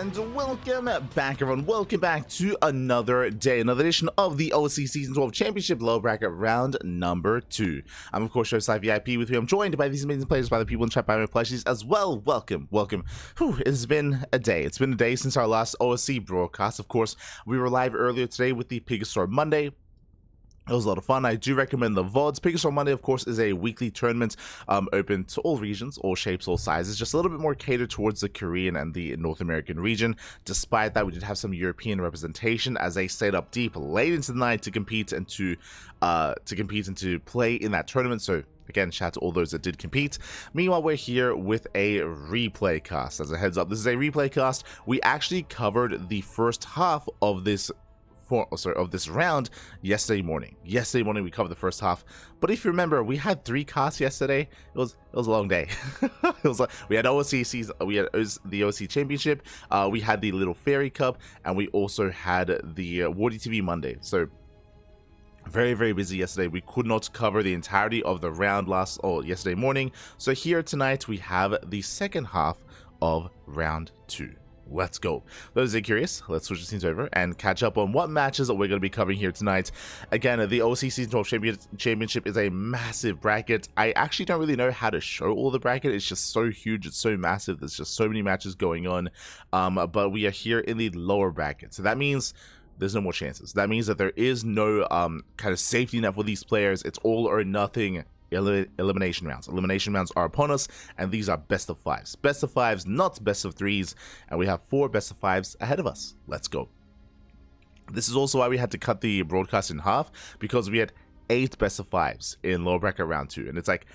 And welcome back, everyone. Welcome back to another day, another edition of the OSC Season 12 Championship Low Bracket Round number 2. I'm, of course, OSC VIP with you. I'm joined by these amazing players, by the people in chat, by my plushies as well. Welcome. Whew, it's been a day. It's been a day since our last OSC broadcast. Of course, we were live earlier today with the Pigastore Monday. It was a lot of fun. I do recommend the VODs. Pigastore Monday, of course, is a weekly tournament open to all regions, all shapes, all sizes, just a little bit more catered towards the Korean and the North American region. Despite that, we did have some European representation as they stayed up deep late into the night to compete and to play in that tournament. So again, shout out to all those that did compete. Meanwhile, we're here with a replay cast. As a heads up, this is a replay cast. We actually covered the first half of this round yesterday morning. Yesterday morning we covered the first half, but if you remember, we had 3 casts yesterday. It was a long day. We had OSC, we had the OSC Championship, we had the Little Fairy Cup, and we also had the Wardy TV Monday. So very busy yesterday. We could not cover the entirety of the round yesterday morning. So here tonight we have the second half of round 2. Let's go. Those that are curious, let's switch the scenes over and catch up on what matches that we're going to be covering here tonight. Again, the OSC Season 12 Championship is a massive bracket. I actually don't really know how to show all the bracket. It's just so huge. It's so massive. There's just so many matches going on. But we are here in the lower bracket. So that means there's no more chances. That means that there is no kind of safety net for these players. It's all or nothing. Elimination rounds. Elimination rounds are upon us, and these are best of 5s. Best of 5s, not best of 3s, and we have 4 best of 5s ahead of us. Let's go. This is also why we had to cut the broadcast in half, because we had 8 best of 5s in lower bracket round 2, and it's like,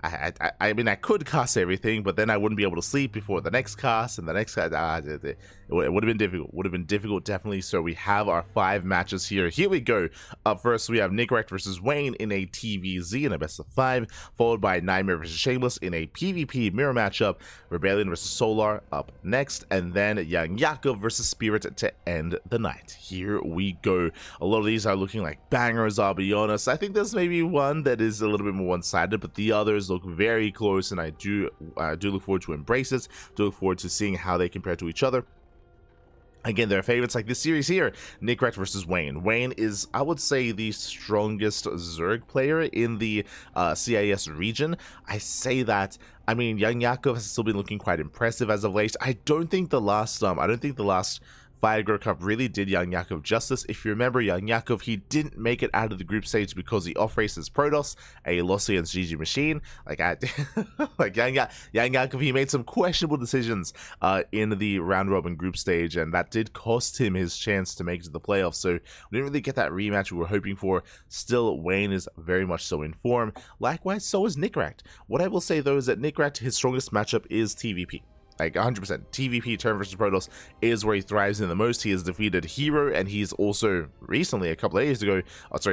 I mean, I could cast everything, but then I wouldn't be able to sleep before the next cast, and the next cast, it would have been difficult. Would have been difficult, definitely. So we have our 5 matches here. Here we go. Up first, we have Nicoract versus Wayne in a TVZ in a best of 5, followed by Nightmare versus Shameless in a PvP mirror matchup. Rebellion versus Solar up next, and then Young Yakov versus Spirit to end the night. Here we go. A lot of these are looking like bangers, I'll be honest. I think there's maybe one that is a little bit more one-sided, but the others look very close, and I do look forward to embrace it. Do look forward to seeing how they compare to each other. Again, there are favorites like this series here. Nicoract versus Wayne. Wayne is, I would say, the strongest Zerg player in the CIS region. I say that. I mean, Young Yakov has still been looking quite impressive as of late. I don't think the last Fire Cup really did Young Yakov justice. If you remember, Young Yakov, he didn't make it out of the group stage because he off-raced his Protoss, a loss against GG Machine. Like Young Yakov, he made some questionable decisions in the round-robin group stage, and that did cost him his chance to make it to the playoffs. So we didn't really get that rematch we were hoping for. Still, Wayne is very much so in form. Likewise, so is Nicoract. What I will say, though, is that Nicoract, his strongest matchup is TVP. Like 100%. TVP, turn versus Protoss, is where he thrives in the most. He has defeated Hero, and he's also recently, a couple of days ago,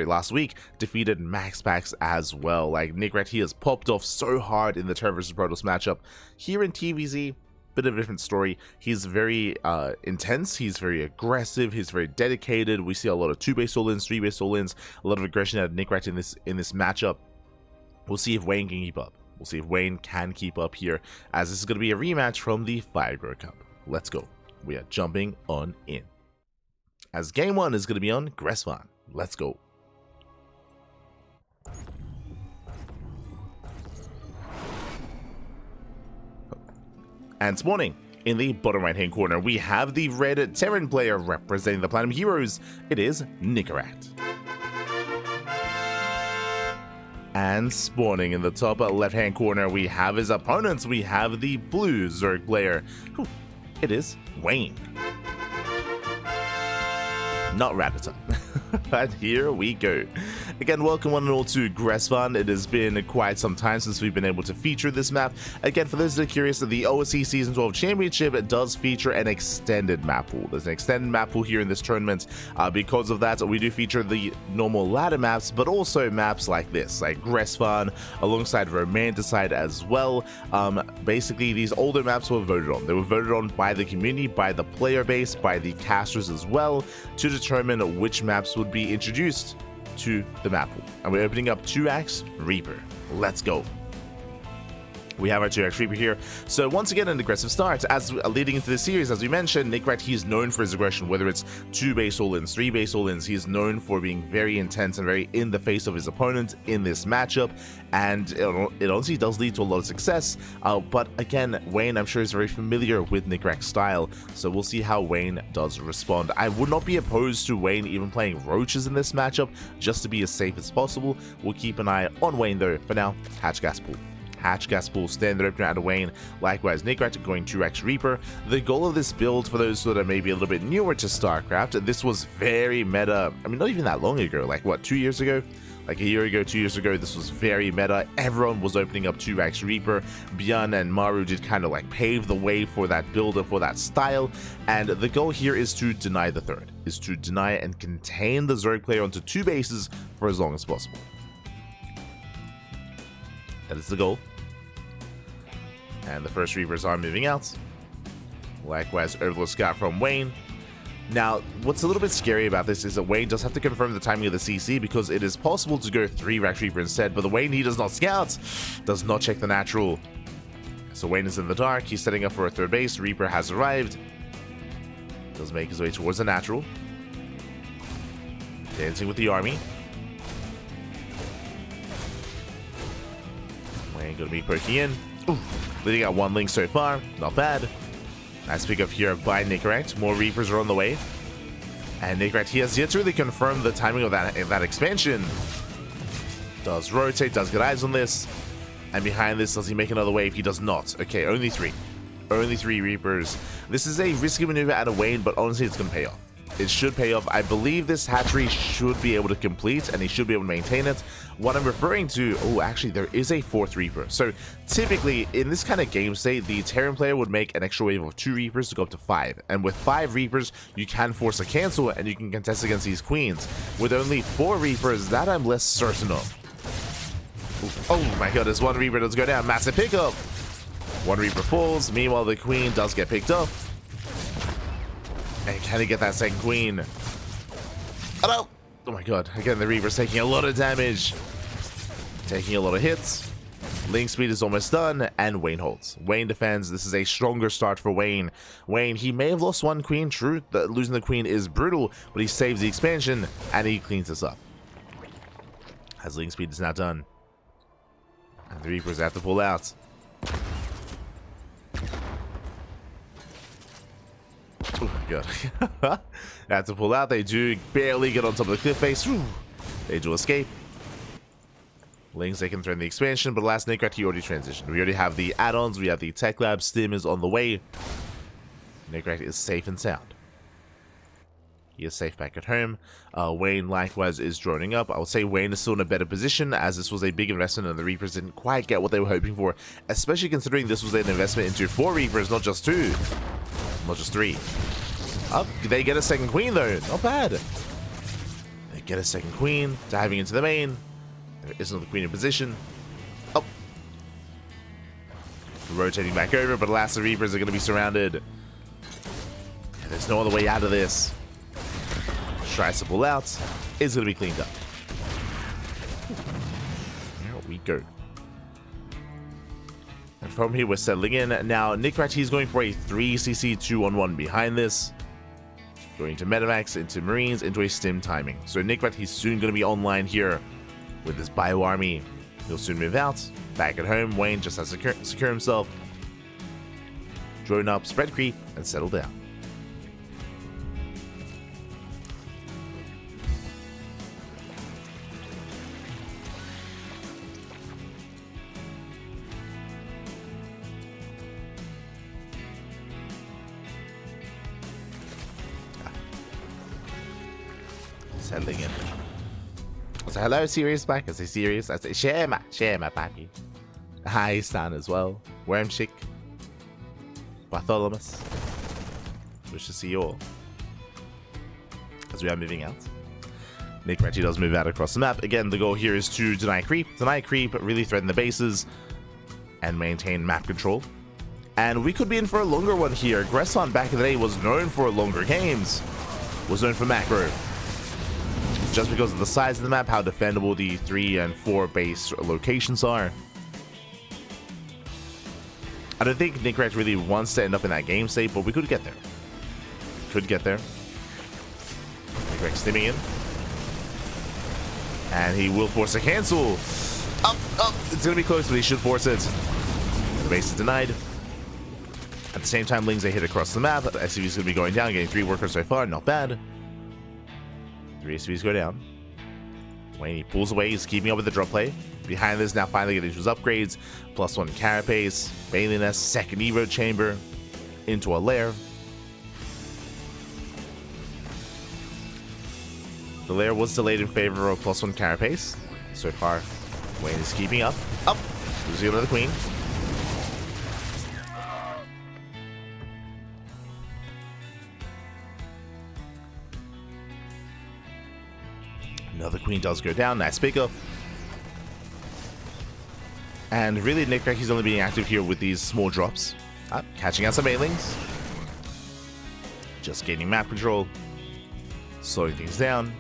last week, defeated Max Pax as well. Like, Nicoract, he has popped off so hard in the turn versus Protoss matchup. Here in TVZ, bit of a different story. He's very intense, he's very aggressive, he's very dedicated. We see a lot of 2-base all-ins, 3-base all-ins, a lot of aggression out of Nicoract in this matchup. We'll see if Wayne can keep up. We'll see if Wayne can keep up here, as this is going to be a rematch from the Fire Cup. Let's go. We are jumping on in. As game 1 is going to be on Gresvan. Let's go. And spawning in the bottom right hand corner, we have the red Terran player representing the Platinum Heroes. It is Nicoract. And spawning in the top left-hand corner, we have his opponents. We have the blue Zerg player. It is Wayne. Not Ratata. But here we go. Again, welcome one and all to Gresvan. It has been quite some time since we've been able to feature this map. Again, for those that are curious, the OSC Season 12 Championship does feature an extended map pool. There's an extended map pool here in this tournament. Because of that, we do feature the normal ladder maps, but also maps like this, like Gresvan, alongside Romanticide as well. Basically, these older maps were voted on. They were voted on by the community, by the player base, by the casters as well, to determine which maps would be introduced to the map pool. And we're opening up 2X Reaper. Let's go. We have our 2x Reaper here. So once again, an aggressive start. As leading into the series, as we mentioned, Nicoract, he's known for his aggression, whether it's 2 base all-ins, 3 base all-ins. He's known for being very intense and very in the face of his opponent in this matchup. And it honestly does lead to a lot of success. But again, Wayne, I'm sure, is very familiar with Nicoract's style. So we'll see how Wayne does respond. I would not be opposed to Wayne even playing roaches in this matchup, just to be as safe as possible. We'll keep an eye on Wayne though. For now, hatch gas pool. Hatch gas pool, standard opener out of Wayne. Likewise, Nicoract going 2x Reaper. The goal of this build, for those that are maybe a little bit newer to StarCraft, this was very meta. I mean, not even that long ago, like what, 2 years ago? Like a year ago, 2 years ago, this was very meta. Everyone was opening up 2x Reaper. Bjorn and Maru did kind of like pave the way for that build and for that style. And the goal here is to deny the third, is to deny and contain the Zerg player onto 2 bases for as long as possible. That is the goal. And the first Reapers are moving out. Likewise, Overlord Scout from Wayne. Now, what's a little bit scary about this is that Wayne does have to confirm the timing of the CC, because it is possible to go 3 Rax Reaper instead, but the Wayne, he does not scout, does not check the natural. So Wayne is in the dark, he's setting up for a 3rd base, Reaper has arrived. Does make his way towards the natural. Dancing with the army. Wayne gonna be poking in. Ooh, leading out 1 link so far, not bad. Nice pick up here by Nicoract. More Reapers are on the way. And Nicoract, he has yet to really confirm the timing of that expansion. Does rotate, does get eyes on this. And behind this, does he make another wave? He does not. Okay, only 3. Only 3 Reapers. This is a risky maneuver out of Wayne, but honestly, it's going to pay off. It should pay off. I believe this hatchery should be able to complete, and he should be able to maintain it. What I'm referring to, oh, actually, there is a 4th Reaper. So typically, in this kind of game state, the Terran player would make an extra wave of 2 Reapers to go up to 5. And with 5 Reapers, you can force a cancel, and you can contest against these queens. With only 4 Reapers, that I'm less certain of. Ooh, oh my god, this 1 Reaper does go down. Massive pickup. 1 Reaper falls. Meanwhile, the queen does get picked up. And can he get that 2nd queen? Oh no! Oh my god, again, the Reaper's taking a lot of damage. Taking a lot of hits. Link speed is almost done, and Wayne holds. Wayne defends. This is a stronger start for Wayne. Wayne, he may have lost 1 queen, true. Losing the queen is brutal, but he saves the expansion, and he cleans this up. As link speed is now done. And the Reapers have to pull out. Oh my god. They have to pull out. They do barely get on top of the cliff face. Whew. They do escape. Lings, they can threaten the expansion, but last Nicoract, he already transitioned. We already have the add-ons. We have the tech lab. Stim is on the way. Nicoract is safe and sound. He is safe back at home. Wayne, likewise, is droning up. I would say Wayne is still in a better position, as this was a big investment and the Reapers didn't quite get what they were hoping for, especially considering this was an investment into 4 Reapers, not just 2. Not just 3. Oh, they get a 2nd queen, though. Not bad. They get a 2nd queen, diving into the main. There is another queen in position. Oh. Rotating back over, but alas, the Reapers are going to be surrounded. And there's no other way out of this. Tries to pull out. Is going to be cleaned up. There we go. And from here, we're settling in. Now, Nicoract, he's going for a 3cc 2-on-1 behind this. Going to Medivacs, into Marines, into a Stim timing. So Nicoract, he's soon going to be online here with his bio army. He'll soon move out. Back at home, Wayne just has to secure himself. Drone up, spread creep, and settle down. Settling in. So hello, Sirius back. I say Sirius. I say Shema, papi. Hi, Stan as well. Wormchick. Bartholomew. Wish to see you all. As we are moving out. Nicoract does move out across the map. Again, the goal here is to deny creep. Deny creep, really threaten the bases, and maintain map control. And we could be in for a longer one here. Gresson back in the day was known for longer games. Was known for macro. Just because of the size of the map, how defendable the 3 and 4 base locations are. I don't think Nicoract really wants to end up in that game state, but we could get there. Could get there. Nicoract steaming in. And he will force a cancel. Up, up. It's going to be close, but he should force it. The base is denied. At the same time, Lings they hit across the map. SCV is going to be going down, getting 3 workers so far. Not bad. 3 SCVs go down. Wayne, he pulls away. He's keeping up with the drop play. Behind this, now finally getting his upgrades. +1 Carapace, Bailey Nest, second Evo Chamber, into a lair. The lair was delayed in favor of +1 Carapace. So far, Wayne is keeping up. Up! Losing another queen. Another queen does go down. Nice pickup. And really, Nicoract, he's only being active here with these small drops. Catching out some banelings. Just gaining map control. Slowing things down.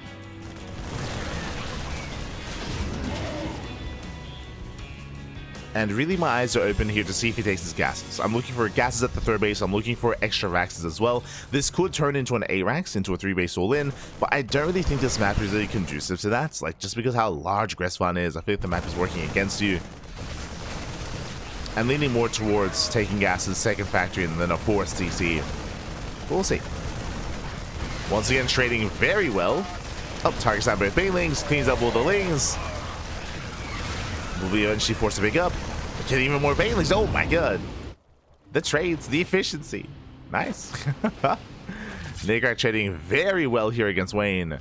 And really, my eyes are open here to see if he takes his gases. I'm looking for gases at the 3rd base. I'm looking for extra Raxes as well. This could turn into an A-Rax, into a 3-base all-in, but I don't really think this map is really conducive to that. Like, just because how large Gresvan is, I feel like the map is working against you. I'm leaning more towards taking gases, 2nd factory, and then a 4th CC. But we'll see. Once again, trading very well. Up, targets out both banelings, cleans up all the lings. Will be eventually forced to pick up. Get even more banelings. Oh my god. The trades, the efficiency. Nice. Nicoract trading very well here against Wayne.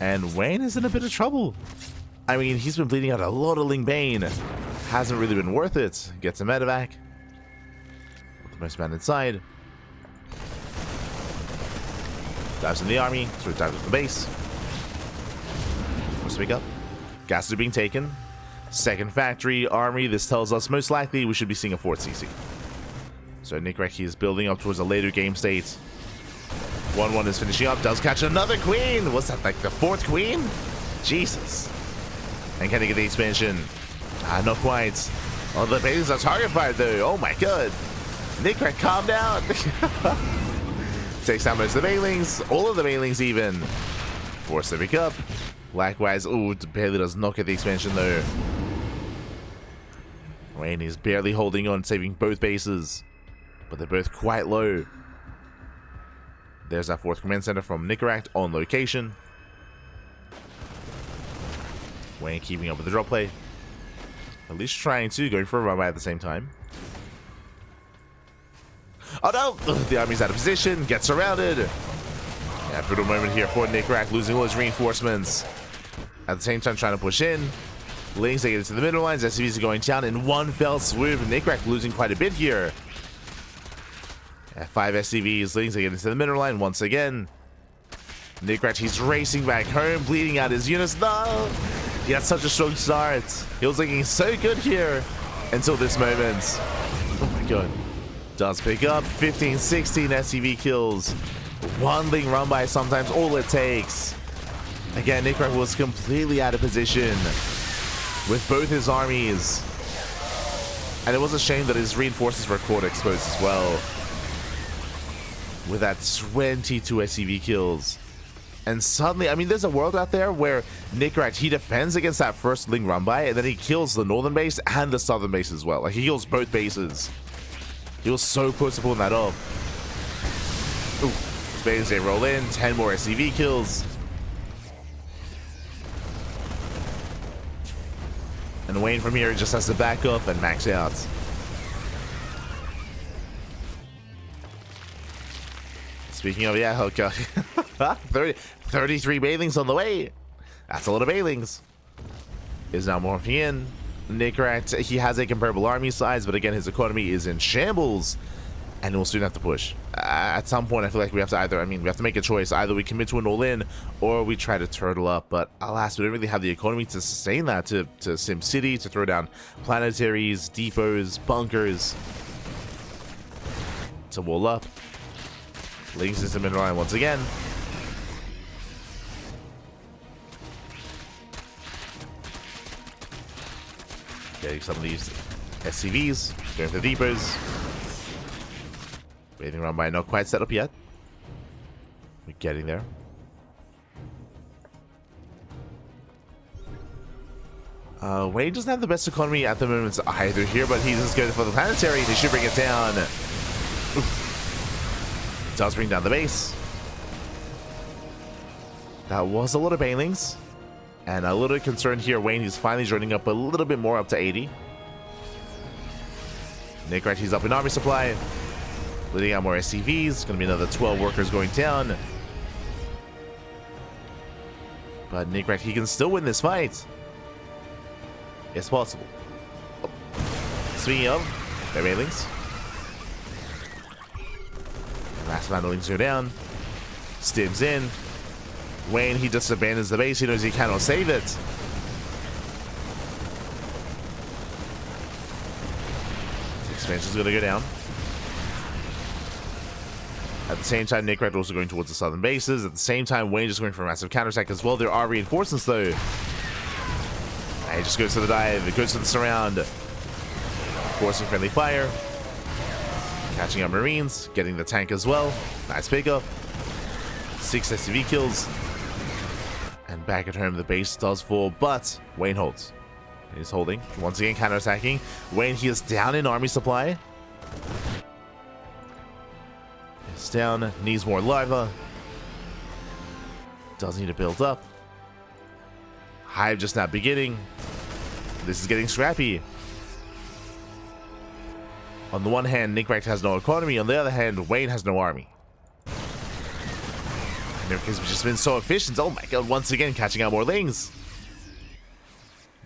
And Wayne is in a bit of trouble. I mean, he's been bleeding out a lot of Ling Bane. Hasn't really been worth it. Gets a medevac. Put the most man inside. Dives in the army. So dives with the base. Forced to pick up. Gases are being taken. 2nd factory, army. This tells us most likely we should be seeing a 4th CC. So Nicoract is building up towards a later game state. 1-1 is finishing up. Does catch another queen. What's that, like the 4th queen? Jesus. And can he get the expansion? Not quite. Oh, the bases are target fired though. Oh my god. Nicoract, calm down. Takes down most of the banelings. All of the banelings even. Forced to pick up. Likewise, ooh, barely does not get the expansion though. Wayne is barely holding on, saving both bases. But they're both quite low. There's our 4th command center from Nicoract on location. Wayne keeping up with the drop play. At least trying to, going for a run-by at the same time. Oh no! The army's out of position, gets surrounded. Yeah, brutal moment here for Nicoract, losing all his reinforcements. At the same time, trying to push in. Lings, they get into the middle lines. SCVs are going down in one fell swoop. Nicoract losing quite a bit here. Yeah, 5 SCVs. Lings, they get into the middle line once again. Nicoract, he's racing back home, bleeding out his units. No! He had such a strong start. He was looking so good here until this moment. Oh my god. Does pick up 15, 16 SCV kills. 1 Ling run by, sometimes all it takes. Again, Nicoract was completely out of position with both his armies. And it was a shame that his reinforcements were caught exposed as well. With that 22 SCV kills. And suddenly, I mean, there's a world out there where Nicoract, he defends against that first Ling run by, and then he kills the northern base and the southern base as well. Like, he kills both bases. He was so close to pulling that off. Ooh, Bays, they roll in, 10 more SCV kills. And Wayne from here just has to back up and max out. Speaking of, yeah, okay. 33 banelings on the way. That's a lot of banelings. Is now morphing in. Nicoract, he has a comparable army size, but again, his economy is in shambles. And we'll soon have to push. At some point, I feel like we have to either, we have to make a choice. Either we commit to an all-in, or we try to turtle up. But alas, we don't really have the economy to sustain that, to Sim City, to throw down planetaries, depots, bunkers, to wall up. Link system in line once again. Getting some of these SCVs, going for the deepers. Waiting around by not quite set up yet. We're getting there. Wade doesn't have the best economy at the moment either here, but he's just going for the planetary. They should bring it down. Oof. Does bring down the base. That was a lot of banelings. And a little concerned here. Wayne, he's finally joining up a little bit more, up to 80. Nicoract, he's up in army supply. Letting out more SCVs. It's going to be another 12 workers going down. But Nicoract, he can still win this fight. It's possible. Oh. Speaking of, their banelings. Last banelings go down. Stims in. Wayne, he just abandons the base. He knows he cannot save it. The expansion's going to go down. At the same time, Nicoract also going towards the southern bases. At the same time, Wayne just going for a massive counterattack as well. There are reinforcements though. He just goes to the dive. It goes to the surround. Forcing friendly fire. Catching up Marines. Getting the tank as well. Nice pickup. 6 SCV kills. And back at home, the base does fall, but Wayne holds. He's holding. Once again, counterattacking. Wayne, he is down in army supply. He's down. Needs more lava. Does need to build up. Hive just now beginning. This is getting scrappy. On the one hand, Nicoract has no economy. On the other hand, Wayne has no army. Because we've just been so efficient. Oh my god, once again catching out more lings.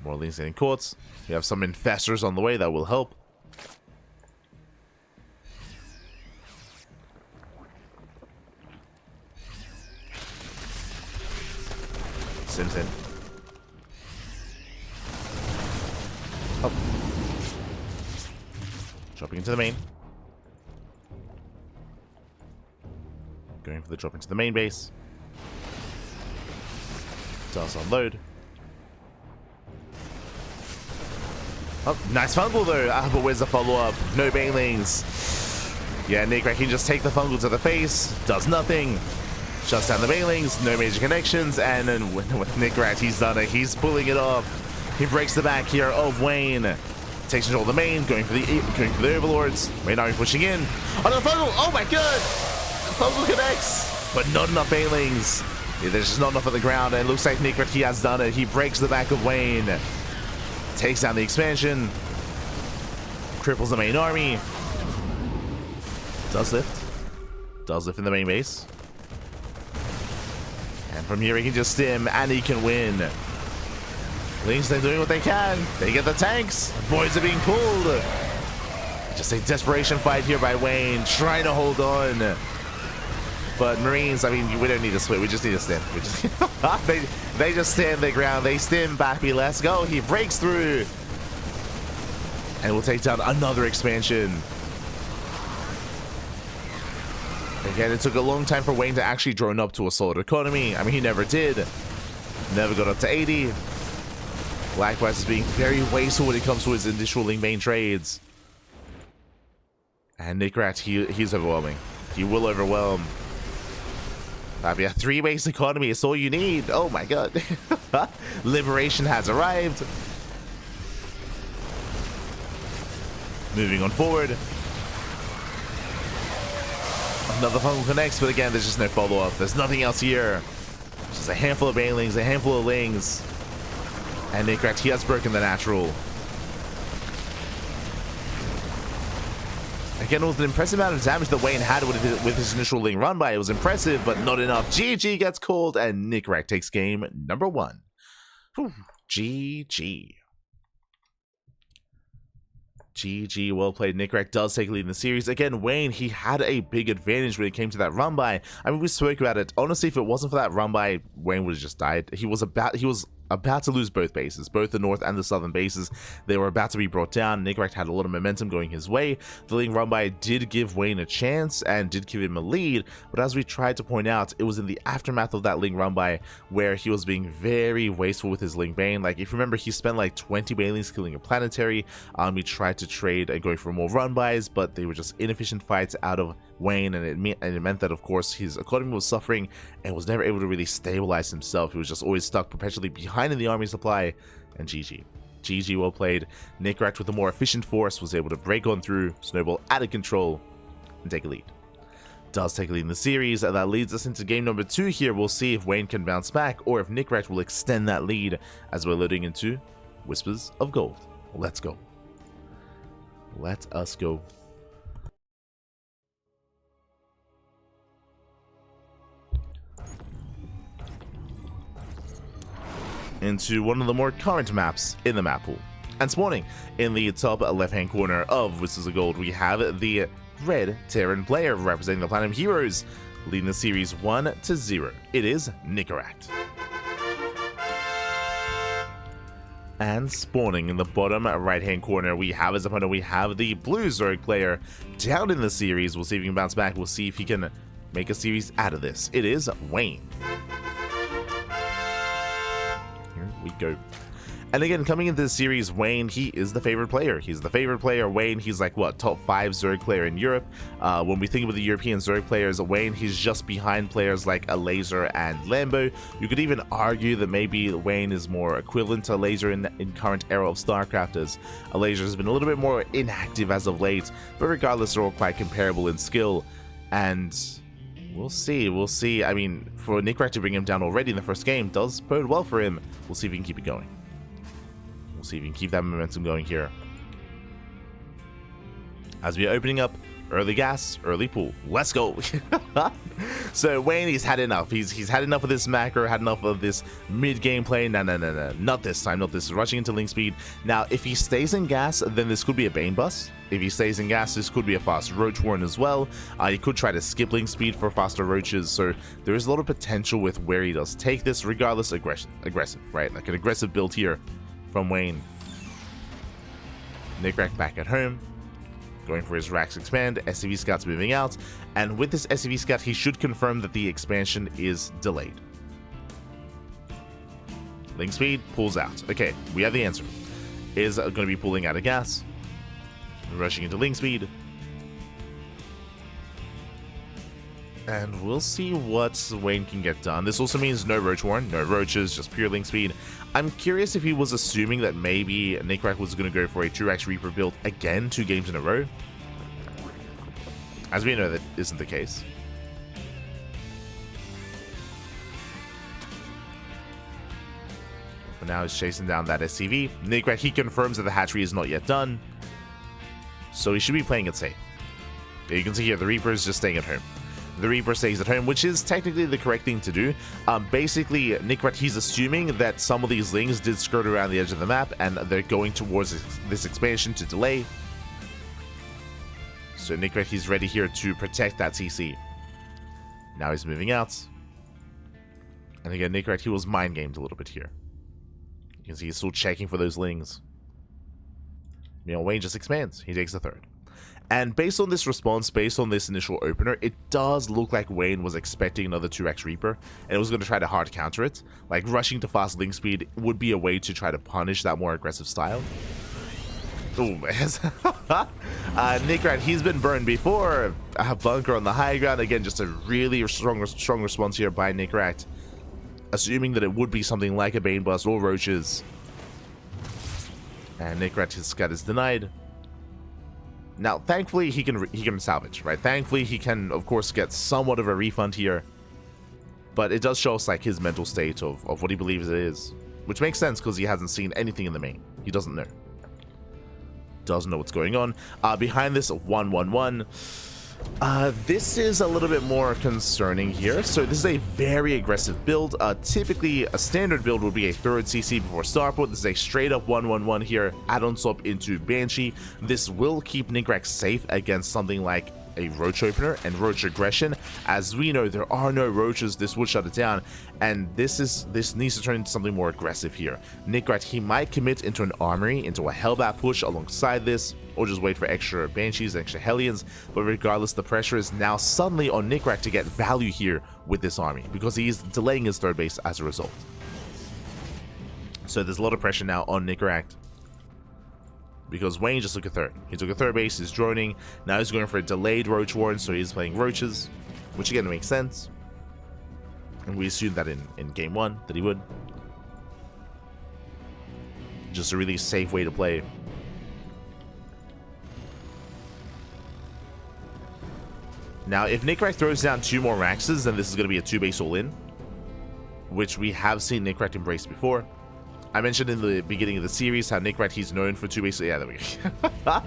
More lings getting caught. We have some infestors on the way that will help. Sims in. Oh. Dropping into the main. Going for the drop into the main base. Does unload. Oh, nice fungal though. But where's the follow-up? No banelings. Yeah, Nicoract can just take the fungal to the face. Does nothing. Shuts down the banelings. No major connections. And then with Nicoract, he's done it. He's pulling it off. He breaks the back here of Wayne. Takes control of the main. Going for the overlords. Wayne already pushing in. Oh, the fungal! Oh my god! Fungal connects, but not enough banelings. Yeah, there's just not enough on the ground, and it looks like Nicoract, he has done it. He breaks the back of Wayne, takes down the expansion, cripples the main army. Does lift in the main base, and from here he can just stim, and he can win. Lings, they're doing what they can. They get the tanks. Boys are being pulled. Just a desperation fight here by Wayne, trying to hold on. But Marines, I mean, we don't need to split. We just need to stim. We just they just stand their ground. They stim Bappy. Let's go. He breaks through. And we'll take down another expansion. Again, it took a long time for Wayne to actually drone up to a solid economy. I mean, he never did. Never got up to 80. Likewise is being very wasteful when it comes to his initial main trades. And Nicoract, he's overwhelming. He will overwhelm. Yeah, 3 base economy is all you need. Oh my god. Liberation has arrived. Moving on forward. Another fungal connects, but again, there's just no follow-up. There's nothing else here. Just a handful of banelings, a handful of lings. And Nicoract, he has broken the natural. Again, it was an impressive amount of damage that Wayne had with his initial ling run by. It was impressive, but not enough. GG gets called, and Nicoract takes game number 1. Whew. GG. GG, well played. Nicoract does take a lead in the series. Again, Wayne, he had a big advantage when it came to that run by. I mean, we spoke about it. Honestly, if it wasn't for that run by, Wayne would have just died. He was about to lose both bases, both the north and the southern bases. They were about to be brought down. Nicoract had a lot of momentum going his way. The Ling run by did give Wayne a chance and did give him a lead, but as we tried to point out, it was in the aftermath of that Ling run by where he was being very wasteful with his Ling Bane. Like, if you remember, he spent like 20 Banelings killing a planetary. He tried to trade and going for more run bys, but they were just inefficient fights out of Wayne, and it meant that, of course, his economy was suffering and was never able to really stabilize himself. He was just always stuck perpetually behind in the army supply, and GG well played. Nicoract with a more efficient force was able to break on through, snowball out of control, and take a lead. Does take a lead in the series, and that leads us into game number 2 here. We'll see if Wayne can bounce back or if Nicoract will extend that lead as we're loading into Whispers of Gold. Let's go. Let us go. Into one of the more current maps in the map pool. And spawning in the top left-hand corner of Whispers of Gold, we have the red Terran player representing the Platinum Heroes, leading the series 1-0. It is Nicoract. And spawning in the bottom right-hand corner, we have as opponent, we have the blue Zerg player down in the series. We'll see if he can bounce back. We'll see if he can make a series out of this. It is Wayne. We go. And again, coming into the series, Wayne, he is the favorite player. He's the favorite player. Wayne, he's like, what, top 5 Zerg player in Europe. When we think about the European Zerg players, Wayne, he's just behind players like a Laser and Lambo. You could even argue that maybe Wayne is more equivalent to a Laser in current era of StarCraft, as a Laser has been a little bit more inactive as of late, but regardless, they're all quite comparable in skill. And we'll see. I mean, for Nicoract to bring him down already in the first game does bode well for him. We'll see if he can keep it going. We'll see if he can keep that momentum going here. As we are opening up early gas, early pool. Let's go. So Wayne, he's had enough. He's had enough of this macro, had enough of this mid-game play. No. Not this time, not this. Rushing into link speed. Now, if he stays in gas, then this could be a Bane bust. If he stays in gas, this could be a fast Roach Warren as well. He could try to skip link speed for faster Roaches. So there is a lot of potential with where he does take this. Regardless, aggressive, right? Like an aggressive build here from Wayne. Nicoract back at home, going for his Rax expand. SCV Scout's moving out, and with this SCV Scout, he should confirm that the expansion is delayed. Link speed pulls out. Okay, we have the answer. Is going to be pulling out of gas, rushing into link speed, and we'll see what Wayne can get done. This also means no Roach Warren, no Roaches, just pure link speed. I'm curious if he was assuming that maybe Nicoract was going to go for a 2x Reaper build again 2 games in a row. As we know, that isn't the case. For now, he's chasing down that SCV. Nicoract, he confirms that the hatchery is not yet done, so he should be playing it safe. You can see here the Reaper is just staying at home. The Reaper stays at home, which is technically the correct thing to do. Basically, Nicoract, he's assuming that some of these Lings did skirt around the edge of the map, and they're going towards this expansion to delay. So Nicoract, he's ready here to protect that CC. Now he's moving out. And again, Nicoract, he was mind-gamed a little bit here. You can see he's still checking for those Lings. You know, Wayne just expands. He takes the third. And based on this response, based on this initial opener, it does look like Wayne was expecting another 2x Reaper, and it was going to try to hard counter it. Like, rushing to fast link speed would be a way to try to punish that more aggressive style. Ooh, man. Nicoract, he's been burned before. Bunker on the high ground. Again, just a really strong response here by Nicoract, assuming that it would be something like a Bane Bust or Roaches. And Nicoract, his scout is denied. Now, thankfully, he can salvage, right? Thankfully, he can, of course, get somewhat of a refund here. But it does show us, like, his mental state of what he believes it is. Which makes sense, because he hasn't seen anything in the main. He doesn't know. Doesn't know what's going on. Behind this, 1-1-1. This is a little bit more concerning here. So this is a very aggressive build. Typically, a standard build would be a third CC before starport. This is a straight up 1-1-1 here. Add-on swap into Banshee. This will keep Nicoract safe against something like a roach opener and roach aggression. As we know, there are no roaches. This would shut it down, and this needs to turn into something more aggressive here. Nicoract, he might commit into an armory, into a Hellbat push alongside this, or just wait for extra Banshees, extra Hellions. But regardless, the pressure is now suddenly on Nicoract to get value here with this army, because he is delaying his third base as a result. So there's a lot of pressure now on Nicoract, because Wayne just took a third. He took a third base, he's droning. Now he's going for a delayed Roach Warren, so he's playing Roaches, which again makes sense. And we assumed that in game 1 that he would. Just a really safe way to play. Now, if Nicoract throws down 2 more Raxes, then this is going to be a 2-base all-in, which we have seen Nicoract embrace before. I mentioned in the beginning of the series how Nicoract, he's known for 2-base... Yeah, there we go.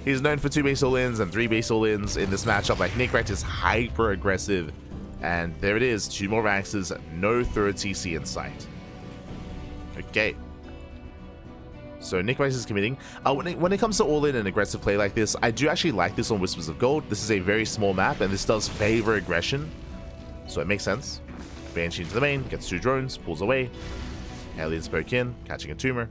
He's known for 2-base all-ins and 3-base all-ins in this matchup. Like, Nicoract is hyper-aggressive. And there it is. 2 more Raxes, no third CC in sight. Okay. So Nicoract is committing. When it comes to all-in and aggressive play like this, I do actually like this on Whispers of Gold. This is a very small map, and this does favor aggression. So it makes sense. Banshee into the main, gets 2 drones, pulls away. Aliens poke in, catching a tumor.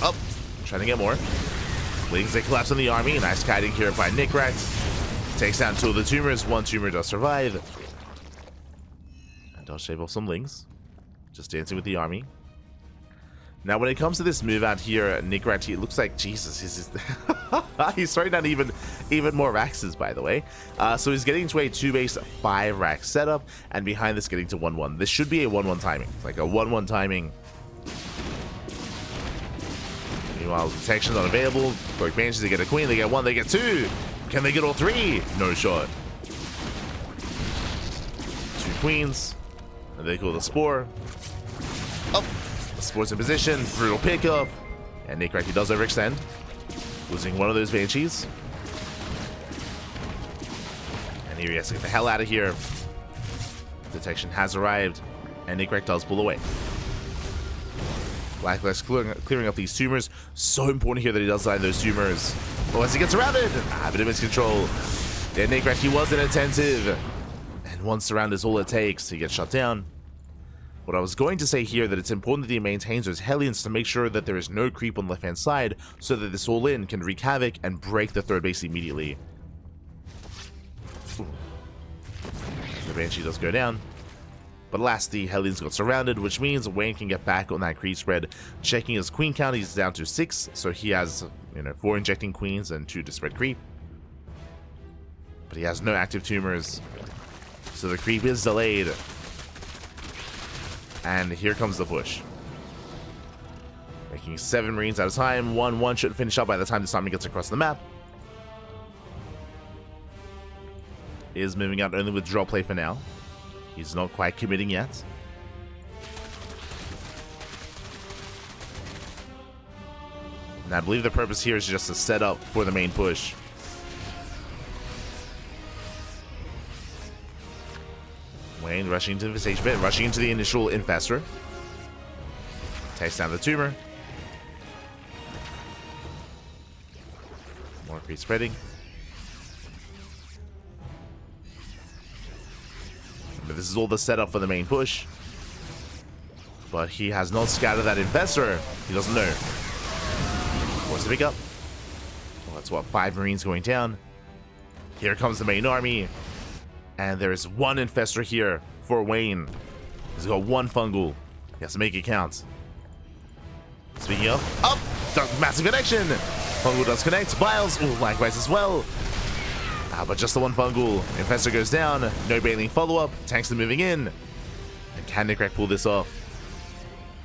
Oh, trying to get more. Wings, they collapse on the army. Nice kiting here by Nicoract. Takes down 2 of the tumors. 1 tumor does survive. And does shave off some Lings. Just dancing with the army. Now, when it comes to this move out here, Nicoract, it looks like, Jesus, he's throwing down even more Raxes, by the way. So he's getting to a 2-base 5 Rax setup, and behind this getting to 1-1. This should be a 1-1 timing, like a 1-1 timing. Meanwhile, detection's unavailable. Broke Banshees, they get a Queen, they get 1, they get 2. Can they get all 3? No shot. 2 Queens, and they call the Spore. Oh! Sports in position, brutal pickup, and Nicoract, he does overextend, losing 1 of those Banshees. And here he has to get the hell out of here. Detection has arrived, and Nicoract does pull away. Blacklist clearing up these tumors. So important here that he does line those tumors. Oh, as he gets surrounded, a bit of miscontrol. Yeah, Nicoract, he was inattentive, and once surrounded is all it takes. He gets shut down. What I was going to say here, that it's important that he maintains those Hellions to make sure that there is no creep on the left-hand side, so that this all-in can wreak havoc and break the third base immediately. Ooh. The Banshee does go down. But alas, the Hellions got surrounded, which means Wayne can get back on that creep spread. Checking his Queen count, he's down to 6, so he has, 4 injecting Queens and 2 to spread creep. But he has no active tumors, so the creep is delayed. And here comes the push. Making 7 Marines at a time. 1-1 should finish up by the time this army gets across the map. Is moving out only with draw play for now. He's not quite committing yet. And I believe the purpose here is just to set up for the main push. Wayne rushing into the Visitation Pit, rushing into the initial Infestor. Takes down the tumor. More creep spreading. But this is all the setup for the main push. But he has not scattered that Infestor. He doesn't know. What's the pickup? Well, that's what, 5 Marines going down. Here comes the main army. And there is 1 Infestor here for Wayne. He's got 1 Fungal. He has to make it count. Speaking of, massive connection. Fungal does connect. Biles, likewise as well. But just the 1 Fungal. Infestor goes down. No bailing follow-up. Tanks are moving in. And can Nicoract pull this off?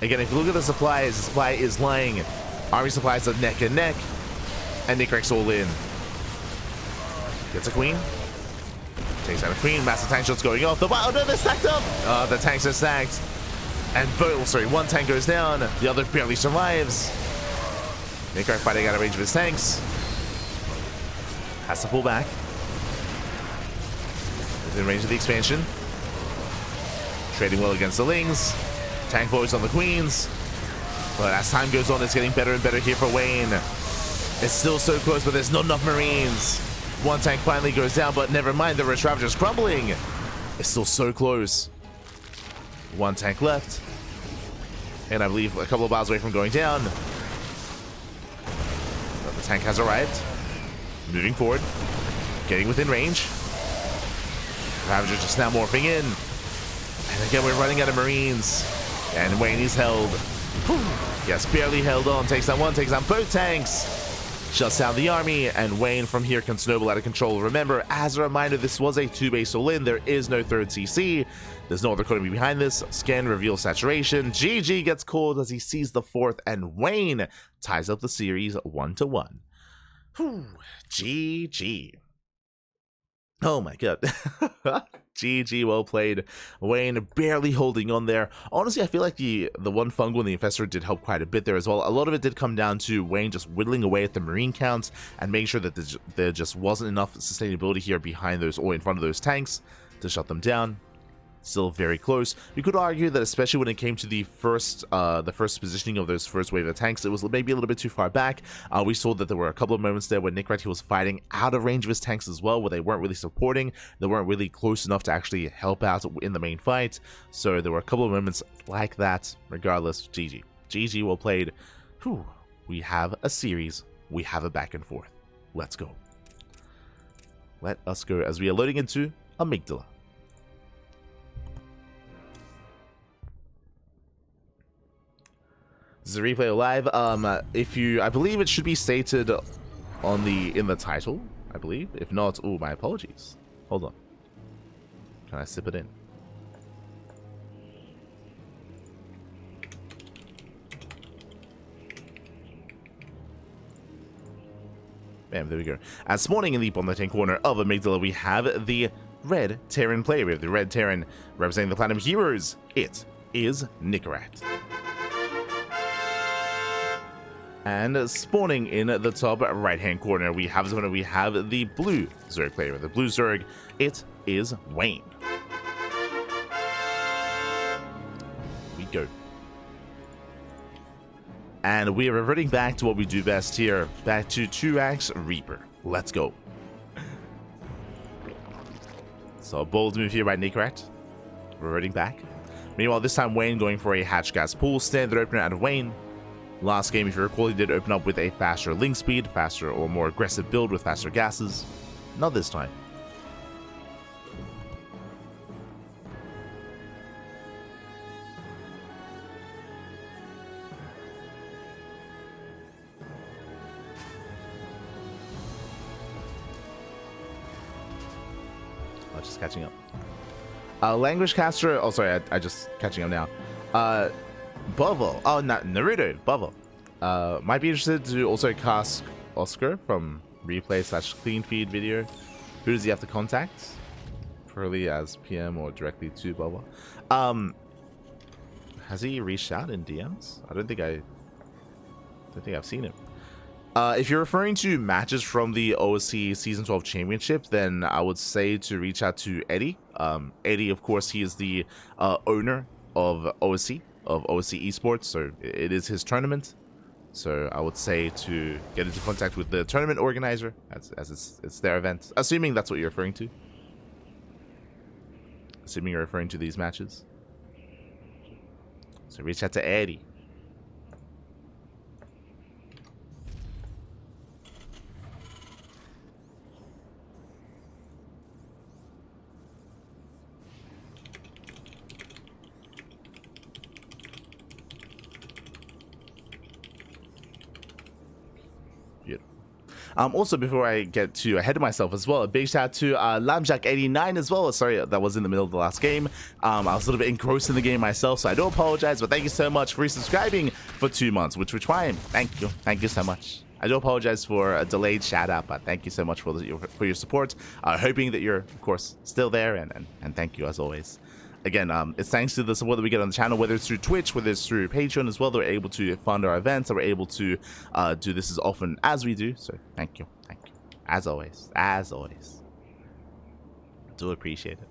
Again, if you look at the supply is lying. Army supplies are neck and neck. And Nicoract's all in. Gets a Queen. Takes out a Queen. Massive tank shots going off. Oh no, they're stacked up. The tanks are stacked. And one tank goes down. The other barely survives. Nicoract fighting out of range of his tanks. Has to pull back. Within range of the expansion. Trading well against the Lings. Tank voice on the Queens. But as time goes on, it's getting better and better here for Wayne. It's still so close, but there's not enough Marines. One tank finally goes down, but never mind, the Red Ravager's crumbling. It's still so close. One tank left. And I believe a couple of bars away from going down. But the tank has arrived. Moving forward. Getting within range. Ravager just now morphing in. And again, we're running out of Marines. And Wayne is held. Yes, barely held on. Takes down one, takes down both tanks. Shuts down the army, and Wayne from here can snowball out of control. Remember, as a reminder, this was a 2-base all-in. There is no third CC. There's no other economy behind this. Scan reveals saturation. GG gets called as he sees the fourth, and Wayne ties up the series 1-1. GG. Oh my god. GG, well played. Wayne barely holding on there. Honestly, I feel like the one fungal and the infestor did help quite a bit there as well. A lot of it did come down to Wayne just whittling away at the marine counts and making sure that there just wasn't enough sustainability here behind those or in front of those tanks to shut them down. Still very close. You could argue that especially when it came to the first positioning of those first wave of tanks, it was maybe a little bit too far back. We saw that there were a couple of moments there where Nicoract was fighting out of range of his tanks as well, where they weren't really supporting, they weren't really close enough to actually help out in the main fight. So there were a couple of moments like that. Regardless, GG. GG, well played. Whew. We have a series. We have a back and forth. Let's go. Let us go as we are loading into Amygdala. This is a replay live. I believe it should be stated in the title, I believe. If not, oh, my apologies. Hold on. Can I sip it in? Bam, there we go. And spawning in the bottom left-hand corner of Amygdala, we have the red Terran player. We have the red Terran representing the Platinum Heroes. It is Nicoract. And spawning in the top right-hand corner, we have the blue Zerg player. The blue Zerg, it is Wayne. We go. And we are reverting back to what we do best here. Back to 2-Axe Reaper. Let's go. So a bold move here by Nicoract. Reverting back. Meanwhile, this time Wayne going for a hatch gas pool. Standard opener out of Wayne. Last game, if you recall, he did open up with a faster link speed, faster or more aggressive build with faster gases. Not this time. Oh, just catching up. Language caster. Oh, sorry, I just catching up now. Bovo. Oh, not Naruto. Bovo. Might be interested to also cast Oscar from replay/clean feed video. Who does he have to contact? Probably as PM or directly to Bovo. Has he reached out in DMs? I don't think I've seen him. If you're referring to matches from the OSC Season 12 Championship, then I would say to reach out to Eddie. Eddie, of course, he is the owner of OSC Esports, so it is his tournament. So I would say to get into contact with the tournament organizer, as it's their event. Assuming that's what you're referring to. Assuming you're referring to these matches. So reach out to Eddie. Also, before I get too ahead of myself as well, a big shout out to Lamjack89 as well. Sorry, that was in the middle of the last game. I was a little bit engrossed in the game myself, so I do apologize, but thank you so much for resubscribing for 2 months, which we're trying. Thank you. Thank you so much. I do apologize for a delayed shout out, but thank you so much for your support. Hoping that you're, of course, still there, and thank you as always. Again, it's thanks to the support that we get on the channel, whether it's through Twitch, whether it's through Patreon as well, that we're able to fund our events, that we're able to do this as often as we do. So thank you. As always. Do appreciate it.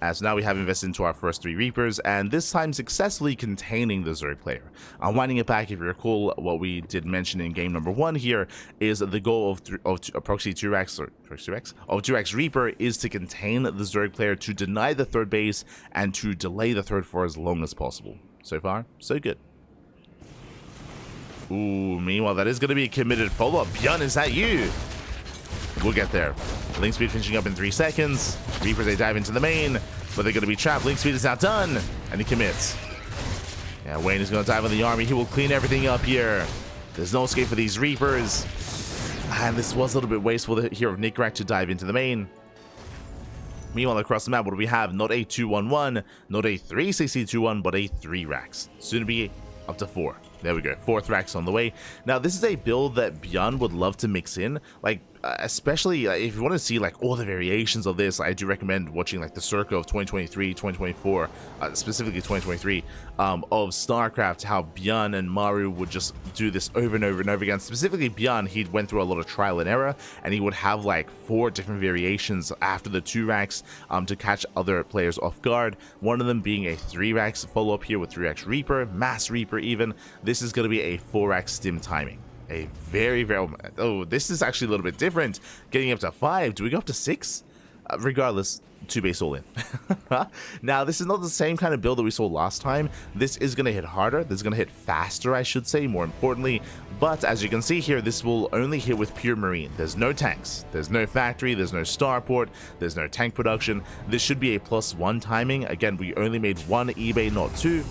As now we have invested into our first 3 Reapers, and this time successfully containing the Zerg player. Winding it back, if you recall, what we did mention in game number 1 here is the goal of proxy 2x of 2x Reaper is to contain the Zerg player, to deny the third base, and to delay the third for as long as possible. So far, so good. Ooh, meanwhile, that is going to be a committed follow-up. Bjorn, is that you? We'll get there. Link speed finishing up in 3 seconds. Reapers, they dive into the main, but they're going to be trapped. Link speed is now done, and he commits. Yeah, Wayne is going to dive on the army. He will clean everything up here. There's no escape for these Reapers. And this was a little bit wasteful here of Nicoract to dive into the main. Meanwhile, across the map, what do we have? Not a 2-1-1, not a 3-6-2-1, but a 3 racks. Soon to be up to 4. There we go, 4th racks on the way. Now, this is a build that Bjorn would love to mix in, like, especially if you want to see like all the variations of this. I do recommend watching like the circa of 2023, 2024, specifically 2023, of StarCraft, how Bjorn and Maru would just do this over and over and over again. Specifically Bjorn, he went through a lot of trial and error, and he would have like 4 different variations after the 2 racks to catch other players off guard. One of them being a 3 racks follow-up here with 3x Reaper, Mass Reaper even. This is going to be a 4 rack stim timing. A very, oh, this is actually a little bit different. Getting up to 5. Do we go up to 6? Regardless, 2 base all in. Now, this is not the same kind of build that we saw last time. This is going to hit harder. This is going to hit faster, I should say, more importantly. But as you can see here, this will only hit with pure marine. There's no tanks. There's no factory. There's no starport. There's no tank production. This should be a +1 timing. Again, we only made 1 eBay, not 2.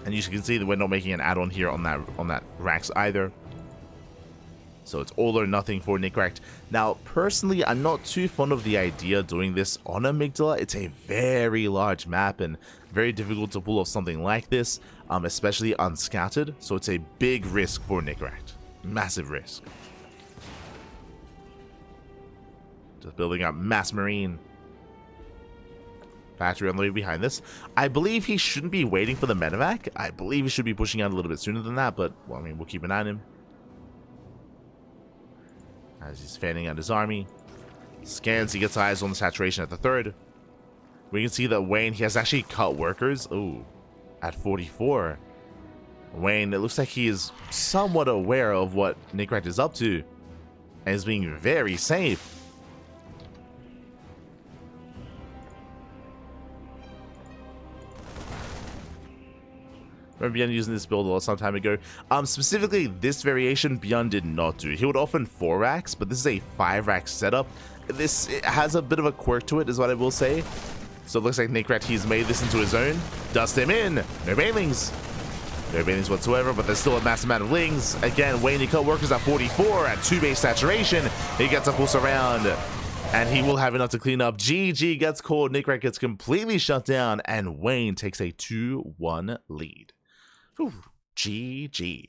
And you can see that we're not making an add-on here on that racks either. So it's all or nothing for Nicoract. Now, personally, I'm not too fond of the idea of doing this on Amygdala. It's a very large map and very difficult to pull off something like this, especially unscattered. So it's a big risk for Nicoract. Massive risk. Just building up mass marine. Factory on the way behind this. I believe he shouldn't be waiting for the medevac. I believe he should be pushing out a little bit sooner than that, but, well, I mean, we'll keep an eye on him. As he's fanning out his army. Scans, he gets eyes on the saturation at the 3rd. We can see that Wayne, he has actually cut workers. Ooh, at 44. Wayne, it looks like he is somewhat aware of what Nicoract is up to, and is being very safe. Remember Bjorn using this build a lot some time ago. Specifically, this variation Bjorn did not do. He would often 4 racks, but this is a 5 rack setup. This has a bit of a quirk to it, is what I will say. So it looks like Nicoract, he's made this into his own. Dust him in. No banelings. No banelings whatsoever, but there's still a massive amount of lings. Again, Wayne, he cut workers at 44 at 2 base saturation. He gets a full surround, and he will have enough to clean up. GG gets called. Nicoract gets completely shut down, and Wayne takes a 2-1 lead. Ooh, GG.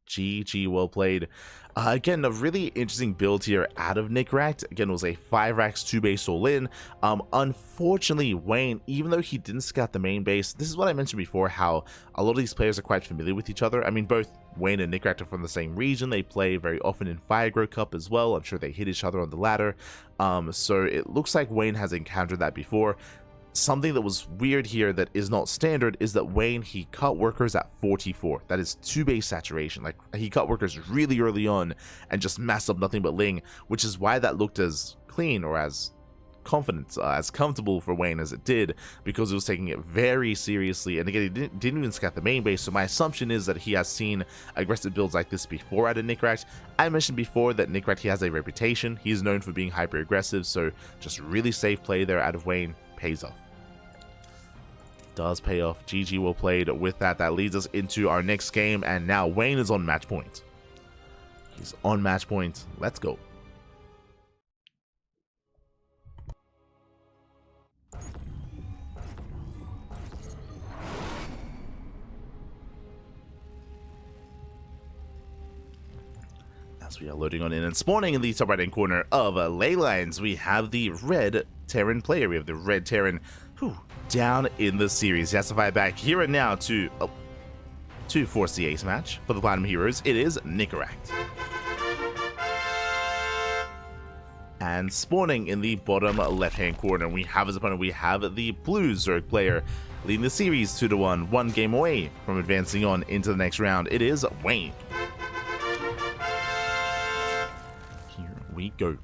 GG, well played. Again, a really interesting build here out of Nicoract. Again, it was a 5 racks 2 base all in. Unfortunately, Wayne, even though he didn't scout the main base, this is what I mentioned before, how a lot of these players are quite familiar with each other. I mean, both Wayne and Nicoract are from the same region. They play very often in Firegrow Cup as well. I'm sure they hit each other on the ladder. So it looks like Wayne has encountered that before. Something that was weird here that is not standard is that Wayne, he cut workers at 44. That is 2 base saturation. Like, he cut workers really early on and just messed up nothing but ling, which is why that looked as clean or as confident, as comfortable for Wayne as it did, because he was taking it very seriously. And again, he didn't even scout the main base, so my assumption is that he has seen aggressive builds like this before out of Nicoract. I mentioned before that Nicoract, he has a reputation. He's known for being hyper aggressive, so just really safe play there out of Wayne pays off. Does pay off. GG, well played. With that, that leads us into our next game, and now Wayne is on match point. He's on match point. Let's go. As we are loading on in and spawning in the top right hand corner of ley lines, we have the red Terran player. We have the red Terran down in the series. He has to fight back here and now to force the ace match for the Platinum Heroes. It is Nicoract. And spawning in the bottom left-hand corner, we have as opponent, we have the blue Zerg player, leading the series 2-1, one game away from advancing on into the next round. It is Wayne. Here we go.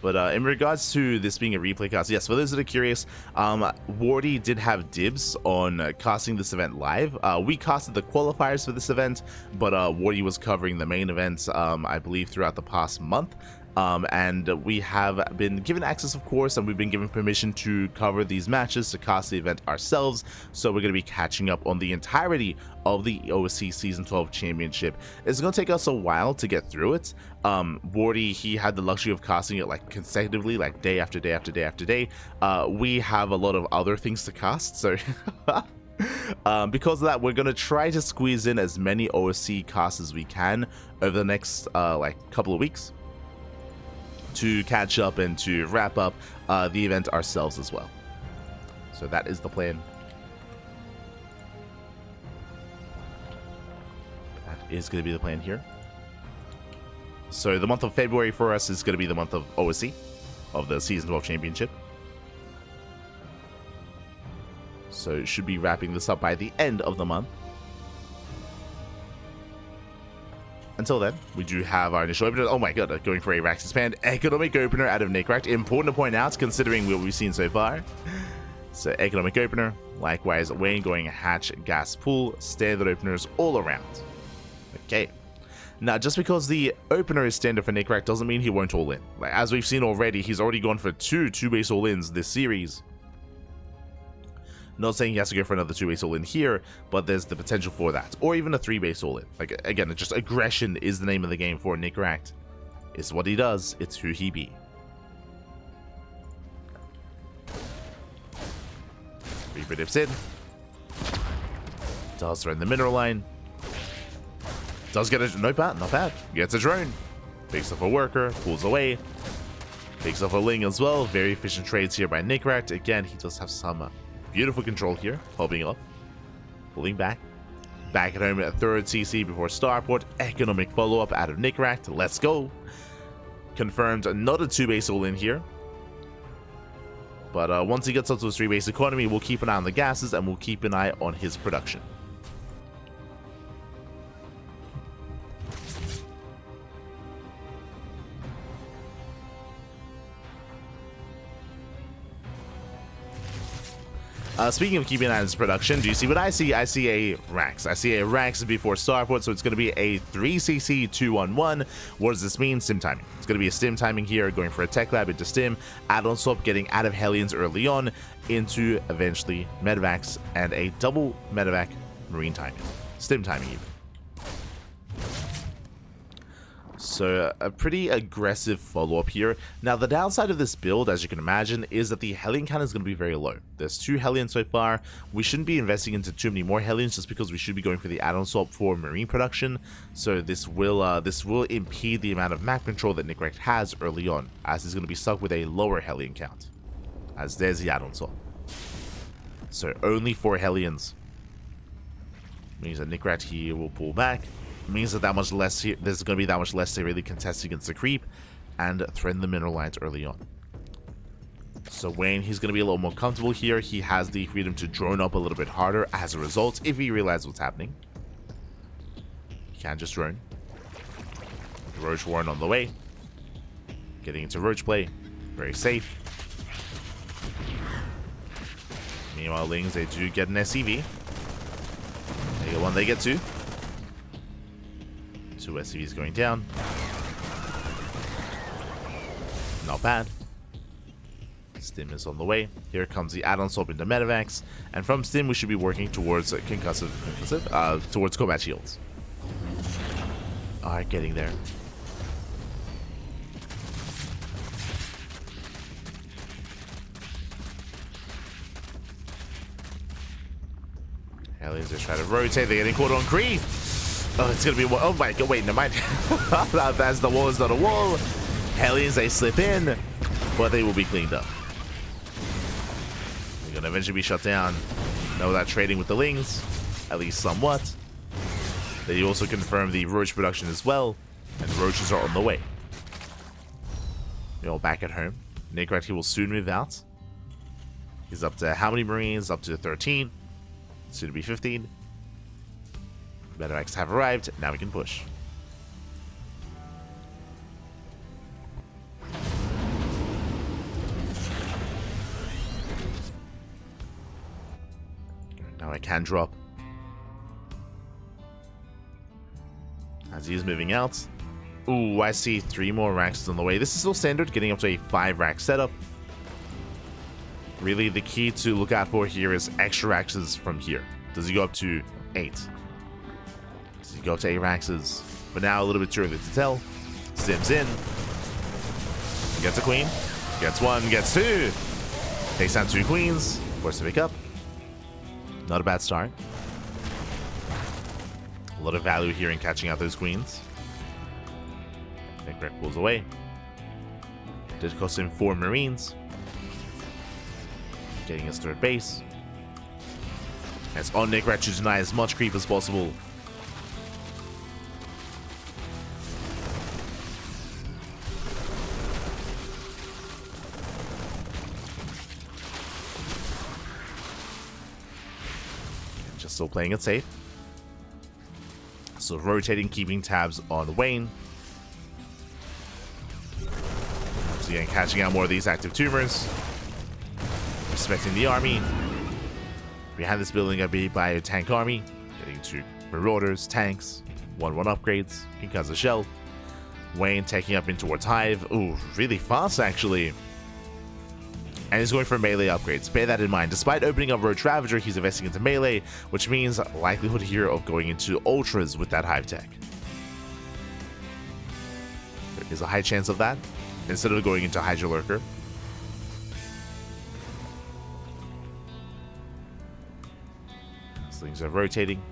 But in regards to this being a replay cast, yes, for those that are curious, Wardy did have dibs on casting this event live. We casted the qualifiers for this event, but Wardy was covering the main events, I believe, throughout the past month. And we have been given access, of course, and we've been given permission to cover these matches, to cast the event ourselves. So we're going to be catching up on the entirety of the OSC Season 12 Championship. It's going to take us a while to get through it. Wardy, he had the luxury of casting it like consecutively, like day after day after day after day. We have a lot of other things to cast, so because of that, we're going to try to squeeze in as many OSC casts as we can over the next like couple of weeks, to catch up and to wrap up the event ourselves as well. So that is the plan. That is going to be the plan here. So the month of February for us is going to be the month of OSC, of the Season 12 Championship. So should be wrapping this up by the end of the month. Until then, we do have our initial opener. Oh my god, going for a Rax Expand economic opener out of Nicoract. Important to point out, considering what we've seen so far. So economic opener, likewise Wayne going hatch, gas pool, standard openers all around. Okay. Now, just because the opener is standard for Nicoract doesn't mean he won't all in. Like, as we've seen already, he's already gone for two base all-ins this series. Not saying he has to go for another 2-base all-in here, but there's the potential for that. Or even a 3-base all-in. Like, again, just aggression is the name of the game for Nicoract. It's what he does. It's who he be. Reaper dips in. Does throw in the mineral line. Does get a... Not bad. Gets a drone. Picks up a worker. Pulls away. Picks up a ling as well. Very efficient trades here by Nicoract. Again, he does have some... beautiful control here, popping up, pulling back at home at third CC before starport. Economic follow-up out of Nicoract. Let's go. Confirmed not a 2-base all-in here, but once he gets up to a 3-base economy, we'll keep an eye on the gases and we'll keep an eye on his production. Speaking of keeping an eye on his production, do you see what I see? I see a Rax. I see a Rax before starport, so it's going to be a 3cc 2-1-1. What does this mean? Stim timing. It's going to be a stim timing here, going for a tech lab into stim, add-on swap, getting out of Hellions early on, into eventually medevacs, and a double medevac marine timing. Stim timing even. So a pretty aggressive follow-up here. Now, the downside of this build, as you can imagine, is that the Hellion count is going to be very low. There's 2 Hellions so far. We shouldn't be investing into too many more Hellions just because we should be going for the add-on swap for marine production. So this will impede the amount of map control that Nicoract has early on, as he's going to be stuck with a lower Hellion count, as there's the add-on swap. So only 4 Hellions. Means that Nicoract here will pull back. Means that much less here, there's going to be that much less to really contest against the creep and threaten the mineral lines early on. So Wayne, he's going to be a little more comfortable here. He has the freedom to drone up a little bit harder as a result if he realizes what's happening. He can just drone. Roach Warren on the way. Getting into Roach play. Very safe. Meanwhile, Lings, they do get an SCV. They get 1, they get 2. 2 SCVs going down. Not bad. Stim is on the way. Here comes the add-on swap into medevacs, and from Stim we should be working towards towards combat shields. Alright, getting there. Hellions are trying to rotate. They're getting caught on creep. Oh, it's gonna be. Oh my god! Wait, never mind. That's the wall. Is not a wall. Hellions, they slip in, but they will be cleaned up. They're gonna eventually be shut down. No, that trading with the Lings, at least somewhat. They also confirm the Roach production as well, and Roaches are on the way. We're all back at home. Nicoract, he will soon move out. He's up to how many Marines? Up to 13. Soon to be 15. Medevacs have arrived. Now we can push. Now I can drop. As he is moving out. Ooh, I see 3 more racks on the way. This is still standard, getting up to a 5-rack setup. Really, the key to look out for here is extra racks from here. Does he go up to 8? Does he go up to 8 racks? But now a little bit too early to tell. Sims in. Gets a queen. Gets 1, gets 2. Takes down 2 queens. Forced to pick up. Not a bad start. A lot of value here in catching out those queens. Nicoract pulls away. Did cost him 4 Marines. Getting his 3rd base. And it's on Nicoract to deny as much creep as possible. Just still playing it safe. So rotating, keeping tabs on Wayne. So again, catching out more of these active tumors. Respecting the army. Behind this building, I'd be by a tank army. Getting 2 marauders, tanks, 1/1 upgrades, Kinkaza shell. Wayne taking up in towards Hive. Ooh, really fast actually. And he's going for melee upgrades. Bear that in mind. Despite opening up Roach Ravager, he's investing into melee, which means likelihood here of going into ultras with that Hive tech. There is a high chance of that, instead of going into Hydra Lurker. Things are rotating.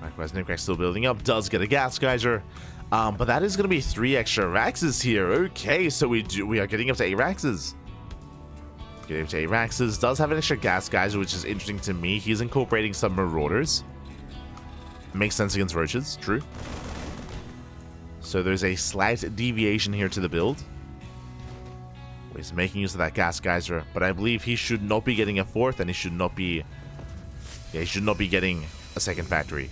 Likewise, Nicoract still building up. Does get a gas geyser. But that is going to be 3 extra Raxes here. Okay, so we are getting up to 8 Raxes. Getting up to 8 Raxes. Does have an extra gas geyser, which is interesting to me. He's incorporating some marauders. Makes sense against roaches, true. So there's a slight deviation here to the build. He's making use of that gas geyser, but I believe he should not be getting a 4th, and he should not be getting a 2nd factory.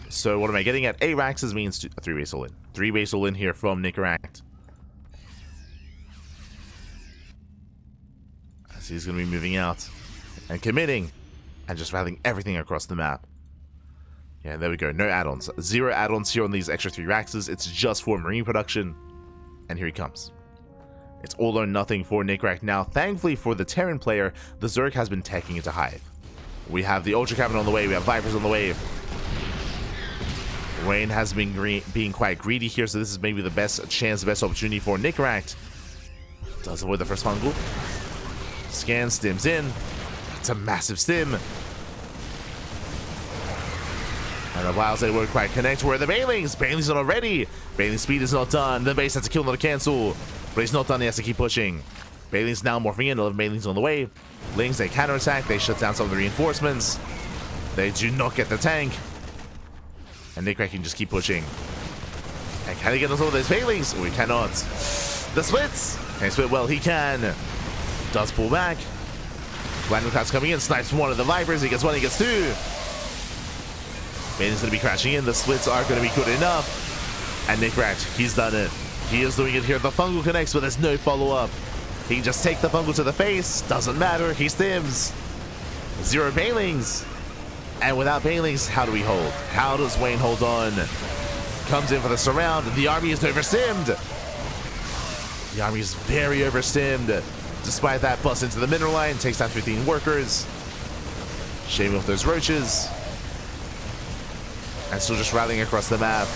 So what am I getting at? 8 Raxes means 3 base all in. 3 base all in here from Nicoract. So he's going to be moving out and committing and just rallying everything across the map. Yeah, there we go. No add-ons. 0 add-ons here on these extra 3 Raxes. It's just for Marine production. And here he comes. It's all or nothing for Nicoract now. Thankfully for the Terran player, the Zerg has been taking into Hive. We have the Ultra Cabin on the way. We have Vipers on the way. Wayne has been being quite greedy here, so this is maybe the best chance, the best opportunity for Nicoract. Does avoid the first fungal. Scan, stims in. It's a massive stim. And the Wiles, they won't quite connect. Where are the Banelings? Banelings not already. Baneling speed is not done. The base has to kill, not to cancel. But he's not done. He has to keep pushing. Banelings now morphing in. 11 Banelings on the way. Lings, they counterattack. They shut down some of the reinforcements. They do not get the tank. And Nicoract can just keep pushing. And can he get on some of those Banelings? Oh, he cannot. The splits. Can he split? Well, he can. Does pull back. Landing Cloud's coming in. Snipes 1 of the Vipers. He gets 1. He gets 2. Baneling's going to be crashing in. The splits are going to be good enough. And Nicoract, he's done it. He is doing it here. The fungal connects, but there's no follow-up. He can just take the fungal to the face. Doesn't matter. He stims. 0 Banelings. And without Banelings, how do we hold? How does Wayne hold on? Comes in for the surround. The army is overstimmed. The army is very overstimmed. Despite that, busts into the mineral line. Takes down 15 workers. Shaving off those roaches. And still just rallying across the map.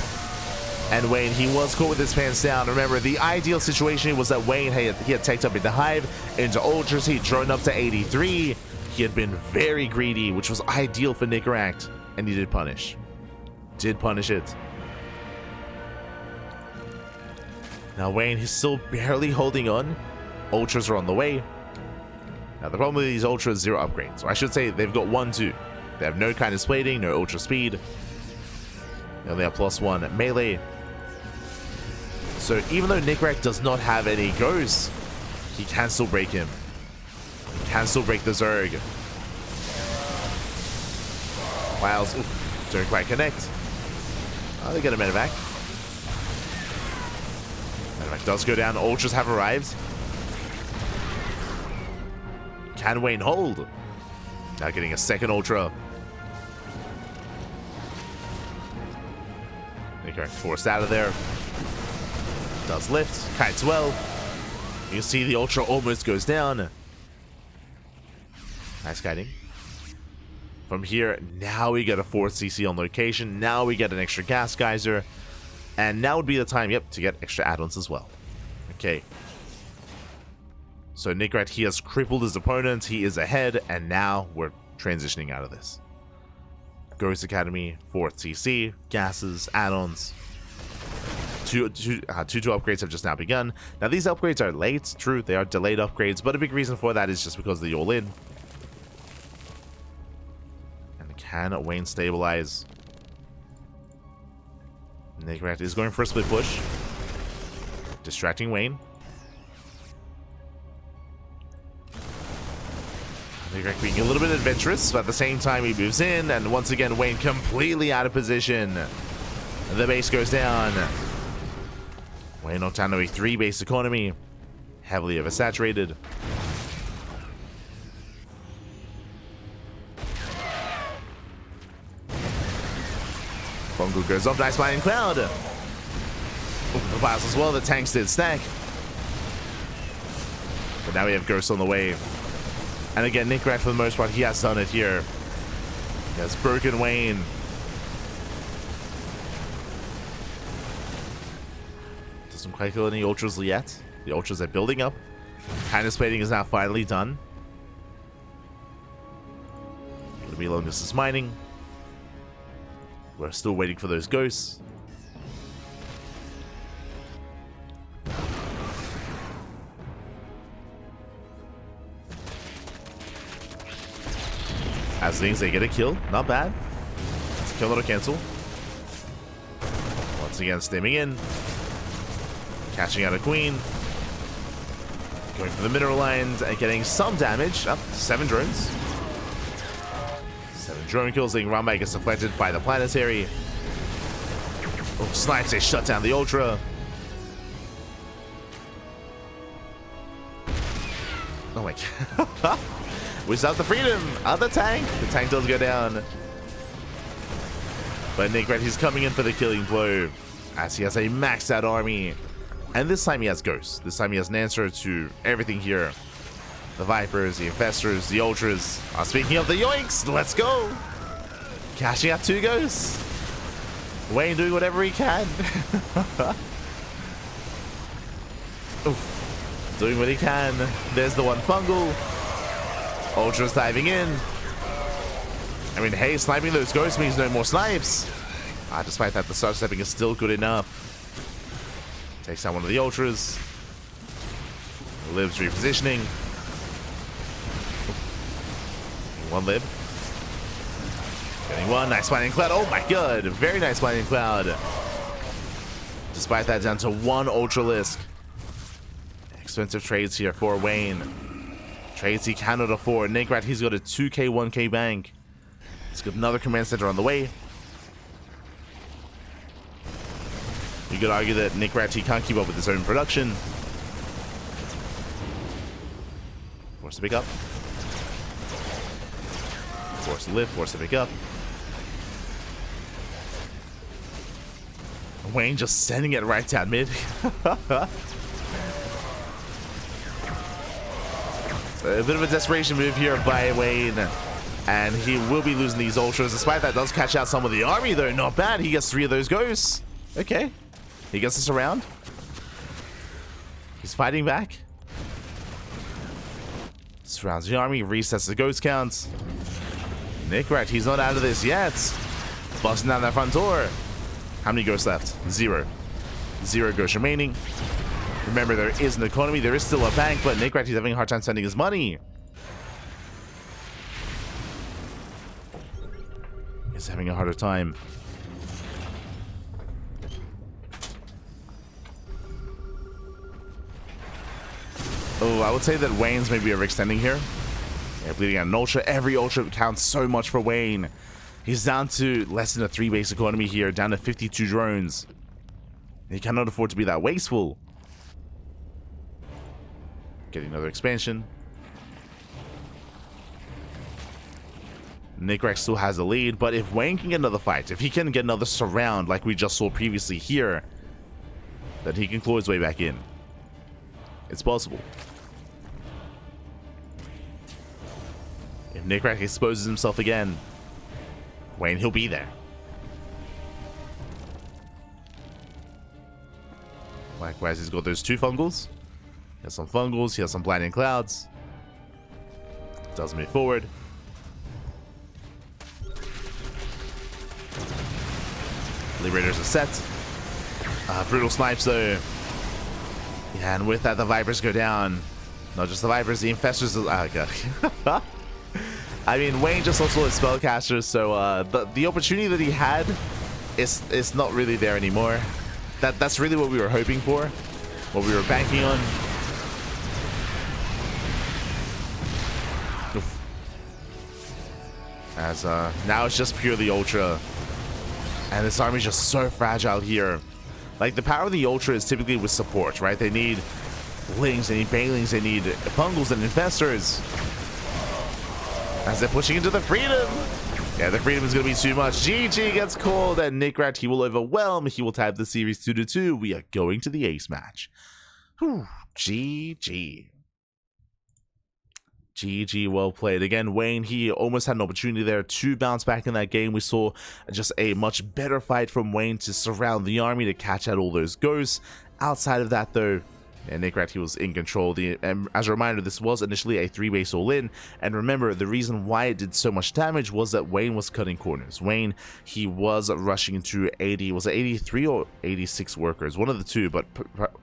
And Wayne, he was caught with his pants down. Remember, the ideal situation was that Wayne, he had taked up into Hive, into Ultras. He'd drawn up to 83. He had been very greedy, which was ideal for Nicoract. And he did punish. Did punish it. Now Wayne, he's still barely holding on. Ultras are on the way. Now the problem with these Ultras, 0 upgrades. Or I should say, they've got 1, 2. They have no kind of plating, no ultra speed. They only have +1 melee. So even though Nicoract does not have any ghosts, he can still break him. He can still break the Zerg. Wiles don't quite connect. Oh, they get a medevac. Medevac does go down. Ultras have arrived. Can Wayne hold? Now getting a second ultra. Nicoract forced out of there. Does lift. Kites well. You can see the ultra almost goes down. Nice kiting. From here, now we get a 4th CC on location. Now we get an extra gas geyser. And now would be the time, yep, to get extra add-ons as well. Okay. So Nicoract, he has crippled his opponent. He is ahead. And now we're transitioning out of this. Ghost Academy, 4th CC, gases, add-ons. Two upgrades have just now begun. Now these upgrades are late, true, they are delayed upgrades, but a big reason for that is just because of the all-in. And can Wayne stabilize? Nicoract is going for a split push. Distracting Wayne. Nicoract being a little bit adventurous, but at the same time he moves in, and once again Wayne completely out of position. The base goes down. Wayne knocked down to a 3 base economy. Heavily oversaturated. Bongo goes off. Nice flying cloud. Open the files as well. The tanks did stack. But now we have Ghost on the way. And again, Nicoract, for the most part, he has done it here. He has broken Wayne. Doesn't quite kill any ultras yet. The ultras are building up. Kindness plating is now finally done. Gonna be long distance mining. We're still waiting for those ghosts. As things, they get a kill. Not bad. It's a kill, not a cancel. Once again, stimming in. Catching out a queen. Going for the mineral lines and getting some damage. Up 7 drones. 7 drone kills. Being Rambai gets deflected by the planetary. Oh, snipes. They shut down the ultra. Oh my god. We still have the freedom of the tank. The tank does go down. But Nicoract, he's coming in for the killing blow as he has a maxed out army. And this time he has ghosts. This time he has an answer to everything here. The Vipers, the Infestors, the Ultras. Speaking of the yoinks, let's go. Cashing out 2 ghosts. Wayne doing whatever he can. Doing what he can. There's the one fungal. Ultras diving in. I mean, hey, sniping those ghosts means no more snipes. Despite that, the sidestepping is still good enough. Takes out one of the ultras. Lib's repositioning. One lib. Getting one. Nice Lightning Cloud. Oh my god. Very nice Lightning Cloud. Despite that, down to 1 Ultralisk. Expensive trades here for Wayne. Trades he cannot afford. Nicoract, he's got a 2k, 1k bank. He's got another command center on the way. You could argue that Nicoract, he can't keep up with his own production. Force to pick up. Force to lift, force to pick up. Wayne just sending it right down mid. A bit of a desperation move here by Wayne. And he will be losing these ultras. Despite that, does catch out some of the army though. Not bad. He gets 3 of those ghosts. Okay. He gets us around. He's fighting back. Surrounds the army. Resets the ghost counts. Nicoract, he's not out of this yet. Busting down that front door. How many ghosts left? 0. 0 ghosts remaining. Remember, there is an economy. There is still a bank, but Nicoract, he's having a hard time spending his money. is having a harder time. Oh, I would say that Wayne's maybe overextending here. Yeah, bleeding out an ultra. Every ultra counts so much for Wayne. He's down to less than a 3 base economy here, down to 52 drones. He cannot afford to be that wasteful. Getting another expansion. Nicoract still has the lead, but if Wayne can get another fight, if he can get another surround like we just saw previously here, then he can claw his way back in. It's possible. If Nicoract exposes himself again, Wayne, he'll be there. Likewise, he's got those 2 fungals. He has some fungals, he has some blinding clouds. Does move forward. Liberators are set. Brutal snipes though. Yeah, and with that the Vipers go down. Not just the Vipers, the Infestors. Okay. I mean, Wayne just also a spellcaster, so the opportunity that he had is not really there anymore. That's really what we were hoping for, what we were banking on. Oof. As now it's just purely Ultra, and this army is just so fragile here. Like, the power of the Ultra is typically with support, right? They need Lings, they need Banelings, they need Fungals and Infestors. As they're pushing into the Freedom. Yeah, the Freedom is going to be too much. GG gets called, and Nicoract, he will overwhelm. He will tie up the series 2-2. We are going to the ace match. Whew, GG. GG, well played. Again, Wayne, he almost had an opportunity there to bounce back in that game. We saw just a much better fight from Wayne to surround the army, to catch out all those ghosts. Outside of that, though, and Nicoract, he was in control. And as a reminder, this was initially a 3-base all-in. And remember, the reason why it did so much damage was that Wayne was cutting corners. Wayne, he was rushing into 80, was it 83 or 86 workers? One of the two, but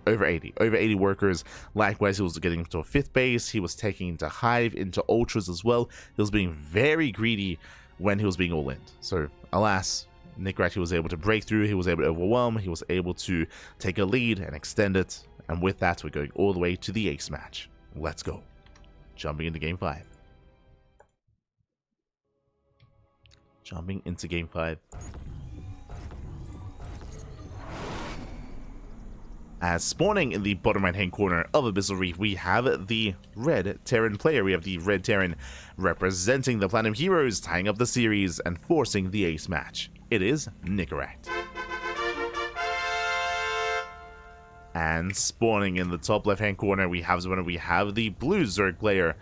over 80. Over 80 workers. Likewise, he was getting into a 5th base. He was taking into Hive, into Ultras as well. He was being very greedy when he was being all-in. So, alas, Nicoract, he was able to break through. He was able to overwhelm. He was able to take a lead and extend it. And with that, we're going all the way to the ace match. Let's go. Jumping into game 5. Jumping into game 5. As spawning in the bottom right hand corner of Abyssal Reef, we have the red Terran player. We have the red Terran representing the Platinum Heroes, tying up the series and forcing the ace match. It is Nicoract. And spawning in the top left-hand corner, we have the blue Zerg player.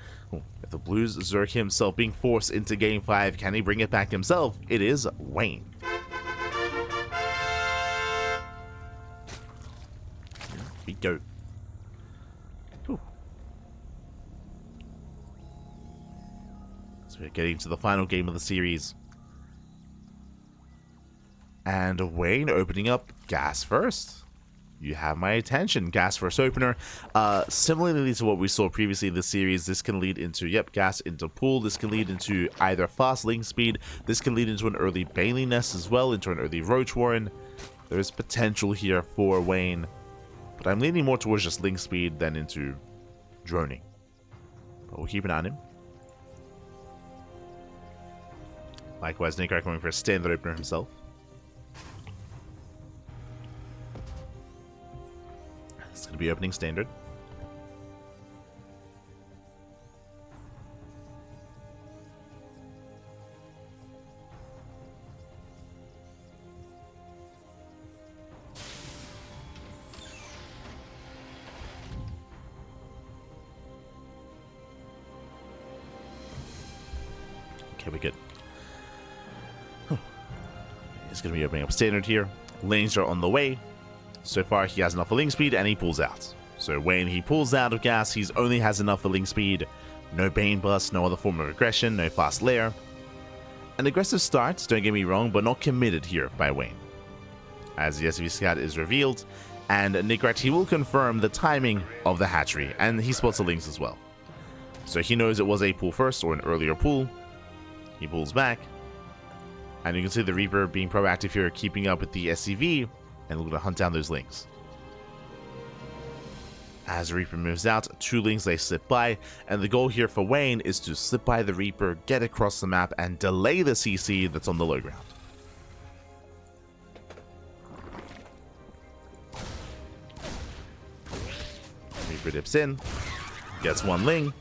The blue Zerg himself being forced into game 5. Can he bring it back himself? It is Wayne. Here we go. Whew. So we're getting to the final game of the series. And Wayne opening up gas first. You have my attention. Gas first opener. Similarly to what we saw previously in the series, this can lead into, gas into pool. This can lead into either fast link speed. This can lead into an early Bailey Nest as well, into an early Roach Warren. There is potential here for Wayne, but I'm leaning more towards just link speed than into droning. But we'll keep an eye on him. Likewise, Nicoract going for a standard opener himself. It's going to be opening standard. Okay, we're good. He's going to be opening up standard here. Lanes are on the way. So far, he has enough for link speed, and he pulls out. So when he pulls out of gas, he only has enough for link speed. No Bane Bust, no other form of aggression, no fast lair. An aggressive start, don't get me wrong, but not committed here by Wayne. As the SV Scout is revealed, and Nicoract, he will confirm the timing of the hatchery, and he spots the links as well. So he knows it was a pull first, or an earlier pull. He pulls back. And you can see the Reaper being proactive here, keeping up with the SCV, and looking to hunt down those Lings. As the Reaper moves out, 2 Lings they slip by, and the goal here for Wayne is to slip by the Reaper, get across the map, and delay the CC that's on the low ground. Reaper dips in, gets 1 Ling.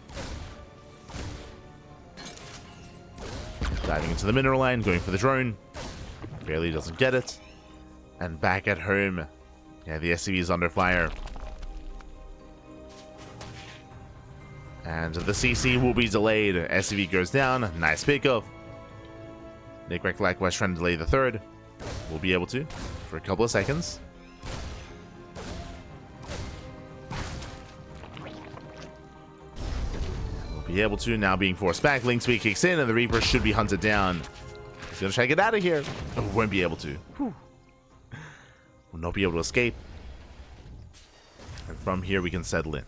Diving into the mineral line, going for the drone. Barely doesn't get it. And back at home, yeah, the SCV is under fire. And the CC will be delayed. SCV goes down. Nice pickoff. Nicoract likewise trying to delay the third. We'll be able to for a couple of seconds. We'll be able to, now being forced back. Link speed kicks in and the Reaper should be hunted down. He's going to try to get out of here. Oh, won't be able to. Whew. Will not be able to escape. And from here we can settle in.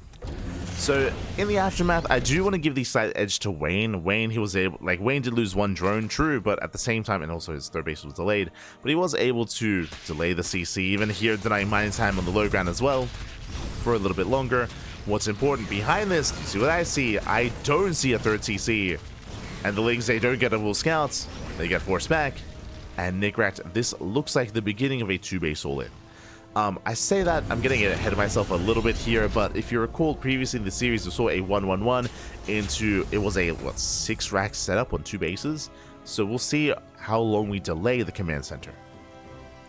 So, in the aftermath, I do want to give the slight edge to Wayne. Wayne did lose 1 drone, true, but at the same time, and also his third base was delayed, but he was able to delay the CC, even here denying mining time on the low ground as well, for a little bit longer. What's important behind this, you see what I see? I don't see a third CC, and the Lings, they don't get a full scouts, they get forced back, and Nicoract, this looks like the beginning of a 2-base all-in. I say that, I'm getting ahead of myself a little bit here, but if you recall previously in the series, we saw a 1-1-1 into, it was a, 6-rack setup on 2 bases? So we'll see how long we delay the command center,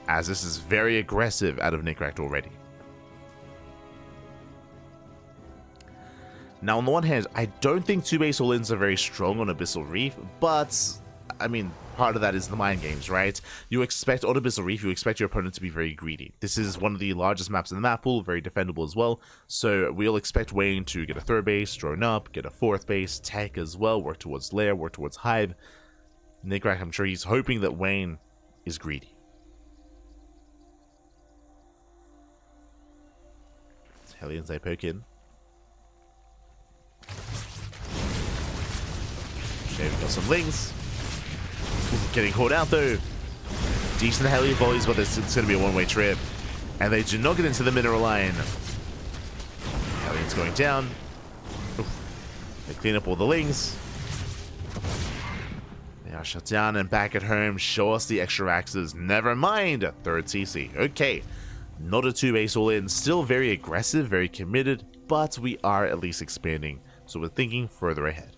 as this is very aggressive out of Nicoract already. Now, on the one hand, I don't think 2-base all-ins are very strong on Abyssal Reef, but, I mean, part of that is the mind games, right? You expect on Abyssal Reef, you expect your opponent to be very greedy. This is one of the largest maps in the map pool, very defendable as well, so we'll expect Wayne to get a 3rd base, drone up, get a 4th base, tech as well, work towards Lair, work towards Hive. Nicoract, I'm sure he's hoping that Wayne is greedy. Hellions, they poke in. Okay, we've got some Lings. Getting caught out though. Decent Hellion volleys, but it's going to be a one-way trip. And they do not get into the mineral line. Hellion's going down. Oof. They clean up all the Lings. They are shut down and back at home. Show us the extra axes. Never mind. 3rd CC. Okay. Not a 2-base all-in. Still very aggressive, very committed, but we are at least expanding. So we're thinking further ahead.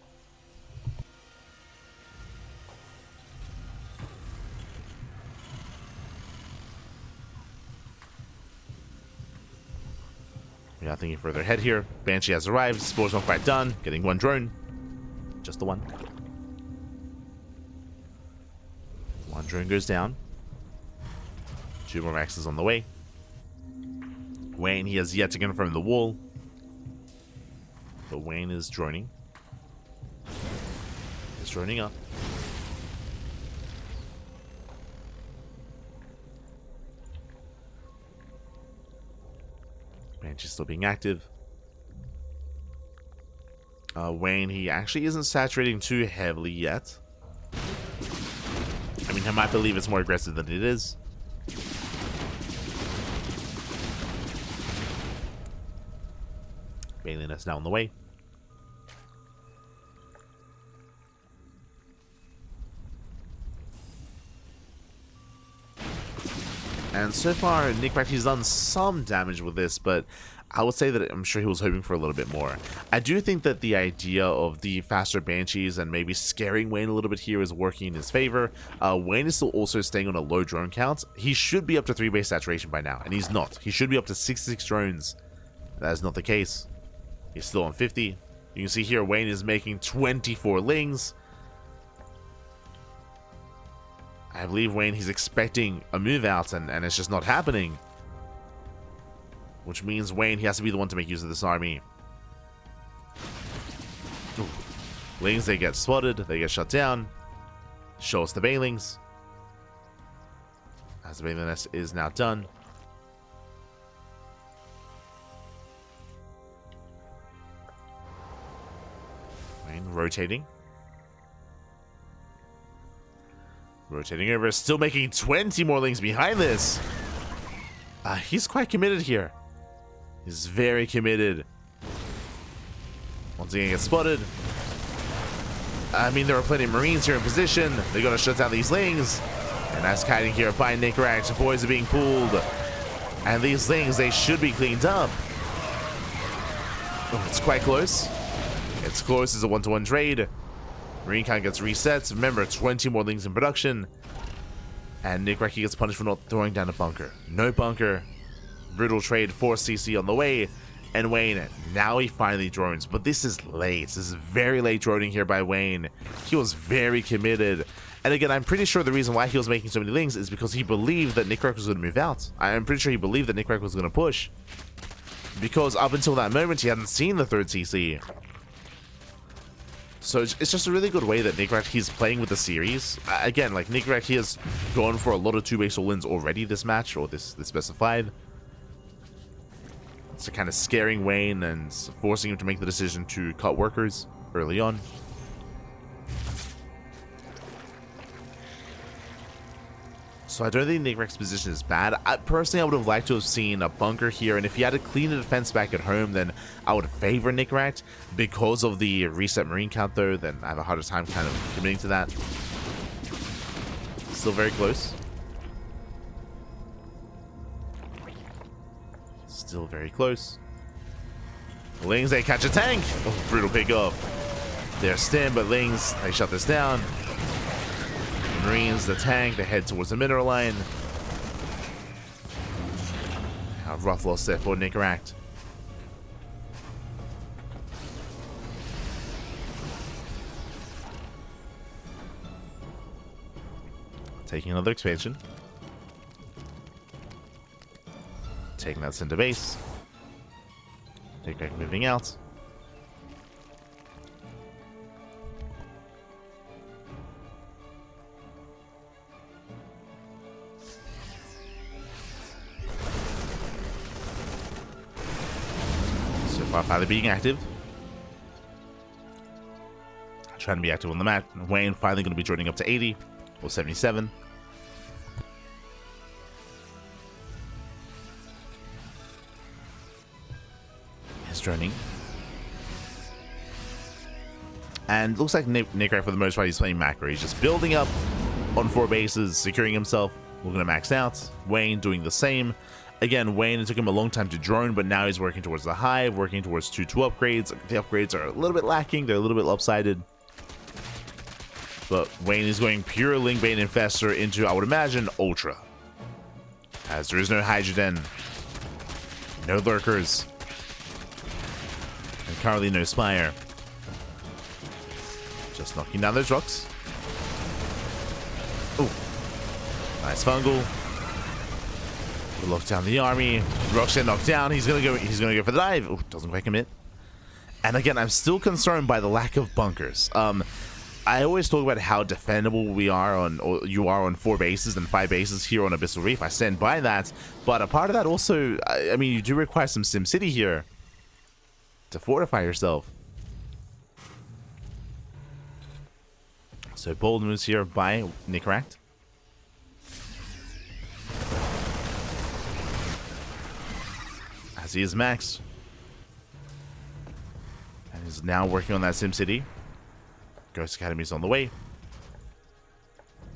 We are thinking further ahead here. Banshee has arrived. Spore's not quite done. Getting 1 drone. Just the 1. 1 drone goes down. 2 more axes on the way. Wayne, he has yet to confirm the wall. But Wayne is droning. He's droning up. Banshee's still being active. Wayne, he actually isn't saturating too heavily yet. I mean, I might believe it's more aggressive than it is. Bailey is now on the way. And so far, Nicoract, he's done some damage with this, but I would say that I'm sure he was hoping for a little bit more. I do think that the idea of the faster Banshees and maybe scaring Wayne a little bit here is working in his favor. Wayne is still also staying on a low drone count. He should be up to 3-base saturation by now, and he's not. He should be up to 66 drones. That is not the case. He's still on 50. You can see here Wayne is making 24 Lings. I believe Wayne, he's expecting a move out, and it's just not happening. Which means Wayne, he has to be the one to make use of this army. Ooh. Lings, they get spotted, they get shut down. Show us the Bailings. As the Bailing Nest is now done. Wayne rotating. Rotating over, still making 20 more Lings behind this. He's quite committed here. He's very committed. Once again, gets spotted. I mean, there are plenty of Marines here in position. They're going to shut down these Lings. And nice kiting here by Nicoract. The boys are being pulled. And these Lings, they should be cleaned up. Oh, it's quite close. It's close. It's a 1-to-1 trade. Marine count gets reset. Remember, 20 more Lings in production. And Nicoract gets punished for not throwing down a bunker. No bunker. Brutal trade, 4 CC on the way. And Wayne, now he finally drones. But this is late. This is very late droning here by Wayne. He was very committed. And again, I'm pretty sure the reason why he was making so many Lings is because he believed that Nicoract was going to move out. I'm pretty sure he believed that Nicoract was going to push. Because up until that moment, he hadn't seen the 3rd CC. So it's just a really good way that Nicoract, he's playing with the series. Again, like Nicoract, he has gone for a lot of 2-base all-ins already this match, or this specified. So kind of scaring Wayne and forcing him to make the decision to cut workers early on. So I don't think Nicoract's position is bad. Personally, I would have liked to have seen a bunker here, and if he had to clean the defense back at home, then I would favor Nicoract. Because of the reset Marine count, though, then I have a harder time kind of committing to that. Still very close. Still very close. Lings, they catch a tank. Oh, brutal pickup. They're stim, but Lings, they shut this down. Marines, the tank, they head towards the mineral line. A rough loss there for Nicoract. Taking another expansion. Taking that center base. Nicoract moving out. Finally being active. Trying to be active on the map. Wayne finally going to be joining up to 80 or 77. He's joining. And looks like Nicoract, for the most part, he's playing macro. He's just building up on 4 bases, securing himself. We're going to max out. Wayne doing the same. Again, Wayne, it took him a long time to drone, but now he's working towards the hive, working towards 2-2 upgrades. The upgrades are a little bit lacking. They're a little bit lopsided. But Wayne is going pure Lingbane Infestor into, I would imagine, Ultra. As there is no Hydrogen, no Lurkers, and currently no Spire. Just knocking down those rocks. Ooh. Nice Fungal. Lock down the army. Rocks get knocked down. He's gonna go for the dive. Ooh, doesn't quite commit. And again, I'm still concerned by the lack of bunkers. I always talk about how defendable we are on, or you are on 4 bases and 5 bases here on Abyssal Reef. I stand by that. But a part of that also, I mean, you do require some SimCity here to fortify yourself. So bold moves here by Nicoract. As he is maxed. And he's now working on that SimCity. Ghost Academy is on the way.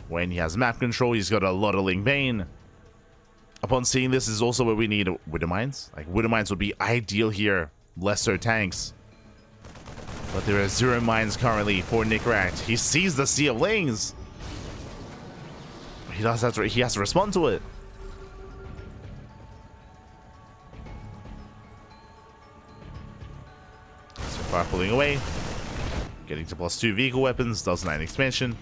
When he has map control, he's got a lot of Lingbane. Upon seeing this, is also where we need Widow Mines. Like, Widow Mines would be ideal here. Less so tanks. But there are 0 mines currently for Nicoract. He sees the Sea of Lings. He has to respond to it. Fire pulling away. Getting to +2 vehicle weapons. Does 9 expansion.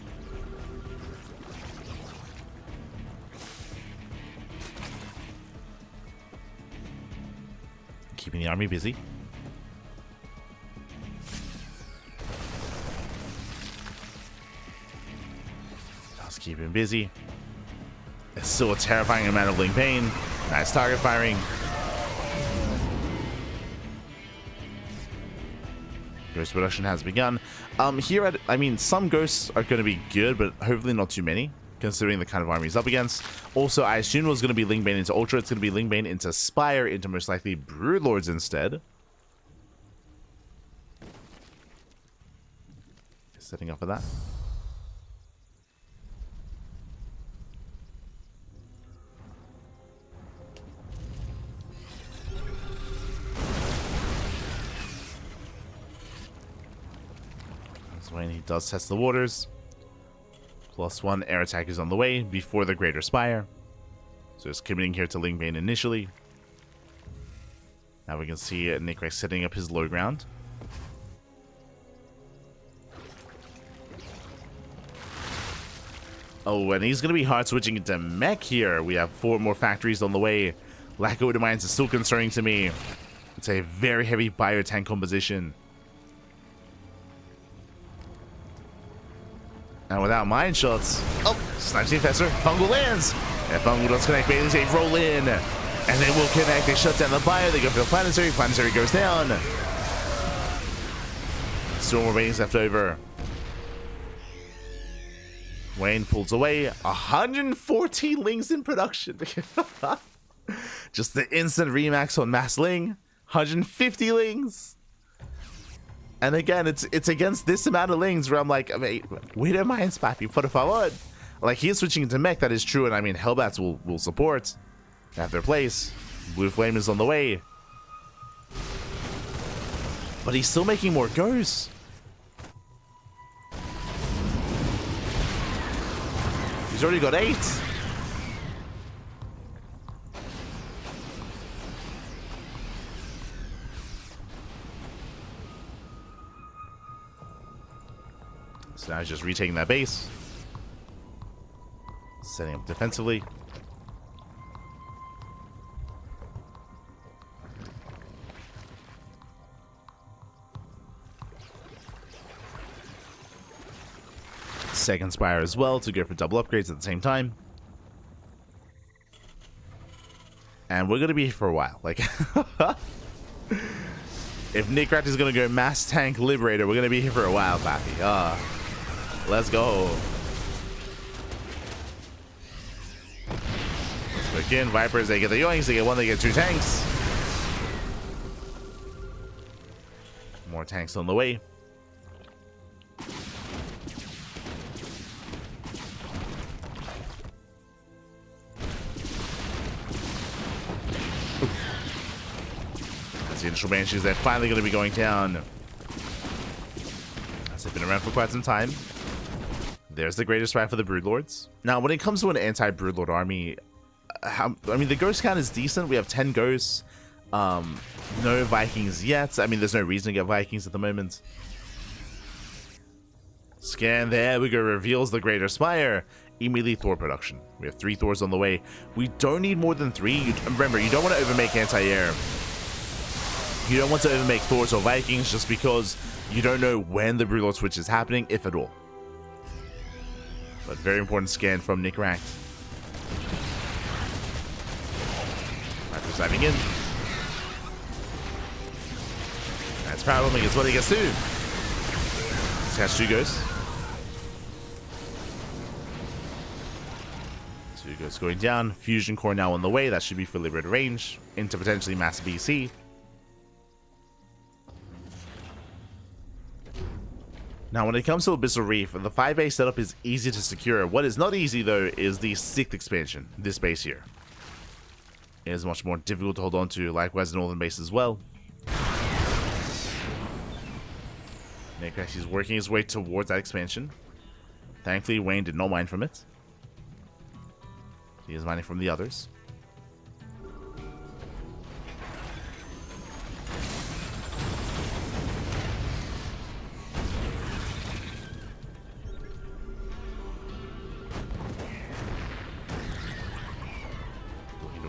Keeping the army busy. Does keep him busy. It's still a terrifying amount of Lingbane. Nice target firing. Ghost production has begun. Here, I mean, some ghosts are going to be good, but hopefully not too many. considering the kind of army he's up against. Also, I assume it was going to be Lingbane into Ultra. It's going to be Lingbane into Spire, into most likely Broodlords instead. Setting up for that. That's when he does test the waters. +1 air attack is on the way before the Greater Spire. So it's committing here to Lingbane initially. Now we can see Nicoract setting up his low ground. Oh, and he's going to be hard switching into mech here. We have 4 more factories on the way. Lack of mines is still concerning to me. It's a very heavy bio-tank composition. And without mine shots, oh, snipes the Infestor. Fungal lands. And Fungal does connect. Bailey's a roll in. And they will connect. They shut down the bio. They go for the Planetary. Planetary goes down. Still more Bailey's left over. Wayne pulls away. 114 Lings in production. Just the instant remax on Mass Ling. 150 Lings. And again, it's against this amount of Lings where I'm like, I mean, wait a minute, Spappy, por favor. Like, he is switching into mech, that is true, and I mean, Hellbats will support. They have their place. Blue Flame is on the way. But he's still making more ghosts. He's already got 8. So now he's just retaking that base. Setting up defensively. Second Spire as well to go for double upgrades at the same time. And we're going to be here for a while. Like, if Nicoract is going to go Mass Tank Liberator, we're going to be here for a while, Pappy. Let's go. Again, Vipers, they get the yoinks, they get 1, they get 2 tanks. More tanks on the way. That's the initial Banshees, they're finally going to be going down. As they've been around for quite some time. There's the greatest fight for the Broodlords. Now, when it comes to an anti-Broodlord army, I mean, the ghost count is decent. We have 10 ghosts. No Vikings yet. I mean, there's no reason to get Vikings at the moment. Scan, there we go. Reveals the Greater Spire. Immediately Thor production. We have 3 Thors on the way. We don't need more than 3. Remember, you don't want to overmake anti-air. You don't want to overmake Thors or Vikings just because you don't know when the Broodlord switch is happening, if at all. But very important scan from Nicoract. Raptors diving in. That's power bombing. It's what he gets to. Let's catch 2 ghosts. 2 ghosts going down. Fusion core now on the way. That should be for liberated range into potentially mass BC. Now, when it comes to Abyssal Reef, the 5A setup is easy to secure. What is not easy, though, is the 6th expansion, this base here. It is much more difficult to hold on to, likewise the northern base as well. Nicoract is working his way towards that expansion. Thankfully, Wayne did not mine from it. He is mining from the others.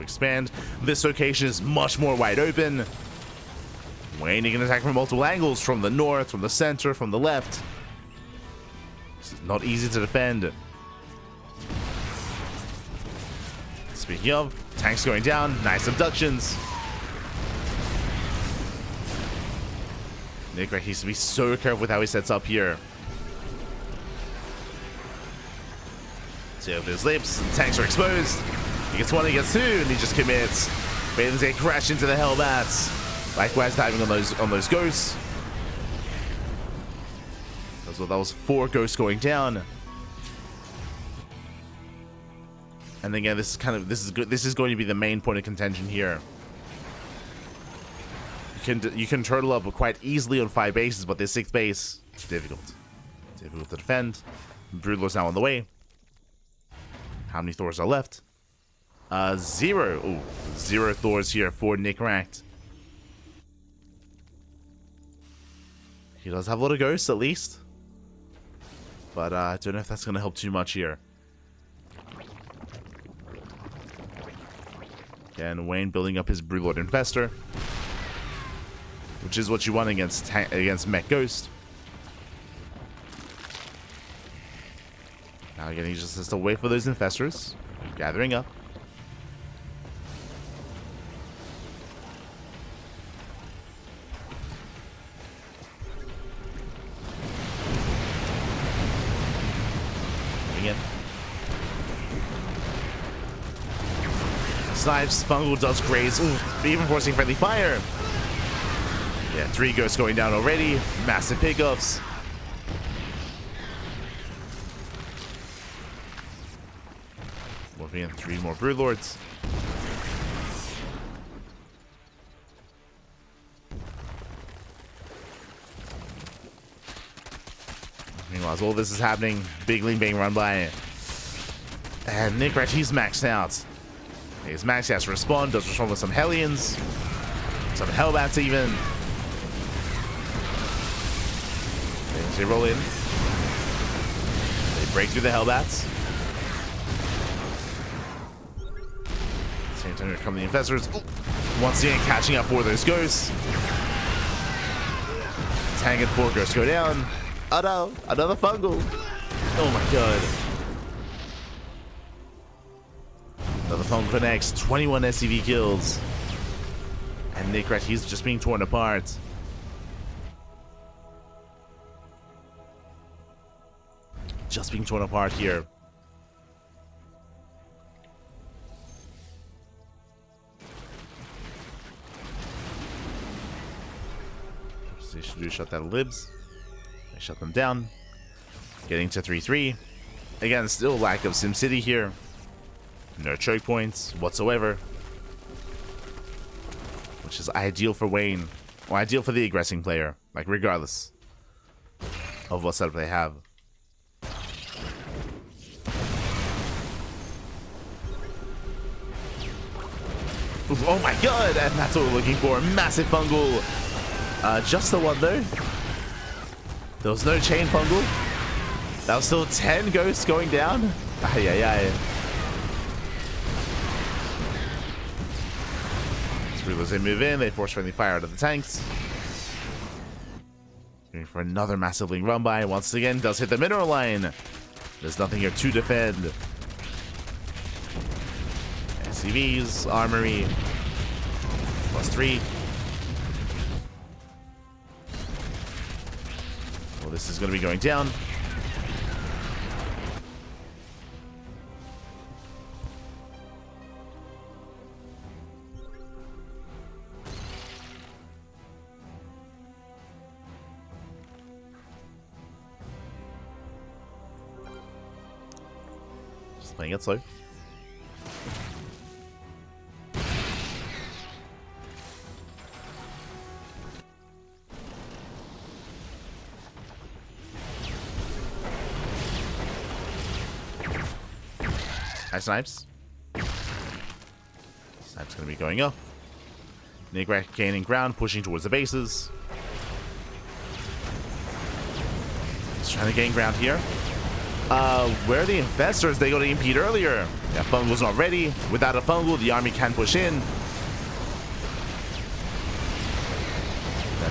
Expand. This location is much more wide open. Wayne can attack from multiple angles, from the north, from the center, from the left. This is not easy to defend. Speaking of, tanks going down, nice abductions. Nicoract needs to be so careful with how he sets up here. See over his lips, and tanks are exposed. He gets one, he gets two, and he just commits. Bailey's gonna crash into the Hellbats. Likewise diving on those ghosts. So that was 4 ghosts going down. And again, this is going to be the main point of contention here. You can turtle up quite easily on 5 bases, but this 6th base, difficult to defend. Broodlord's now on the way. How many Thors are left? 0. Ooh, 0 Thors here for Nicoract. He does have a lot of ghosts, at least. But I don't know if that's going to help too much here. Again, Wayne building up his Broodlord Infestor, which is what you want against Mech Ghost. Now again, he just has to wait for those Infestors. Gathering up. Again. Snipes, Fungal does graze. Ooh, even forcing friendly fire. Yeah, 3 ghosts going down already. Massive pickups. Moving in 3 more Broodlords. Meanwhile, as all this is happening, big link being run by. And Nicoract, he's maxed out. He's maxed, he has to respond. Does respond with some Hellions. Some Hellbats even. They roll in. They break through the Hellbats. Same time, here come the Infestors. Ooh. Once again, catching up for those ghosts. Tank and 4 ghosts go down. Oh no, another Fungal. Oh my god. Another Fungal connects. 21 SCV kills. And Nicoract, he's just being torn apart. Just being torn apart here. They should do shut down libs. They shut them down. Getting to 3-3. Again, still lack of SimCity here. No choke points whatsoever. Which is ideal for Wayne. Or ideal for the aggressing player. Like, regardless of what setup they have. Oh my god, and that's what we're looking for. Massive Fungal. Just the one though. There was no chain Fungal. That was still 10 ghosts going down. Ay, ay, ay. As they move in, they force friendly fire out of the tanks. Going for another massive link run by. Once again, does hit the mineral line. There's nothing here to defend. SCVs, armory, +3. Well, this is going to be going down. Just playing it slow. Hi, Snipes. Snipes going to be going up. Nicoract gaining ground, pushing towards the bases. He's trying to gain ground here. Where are the Infestors? They got impede earlier. Yeah, Fungal's not ready. Without a Fungal, the army can push in.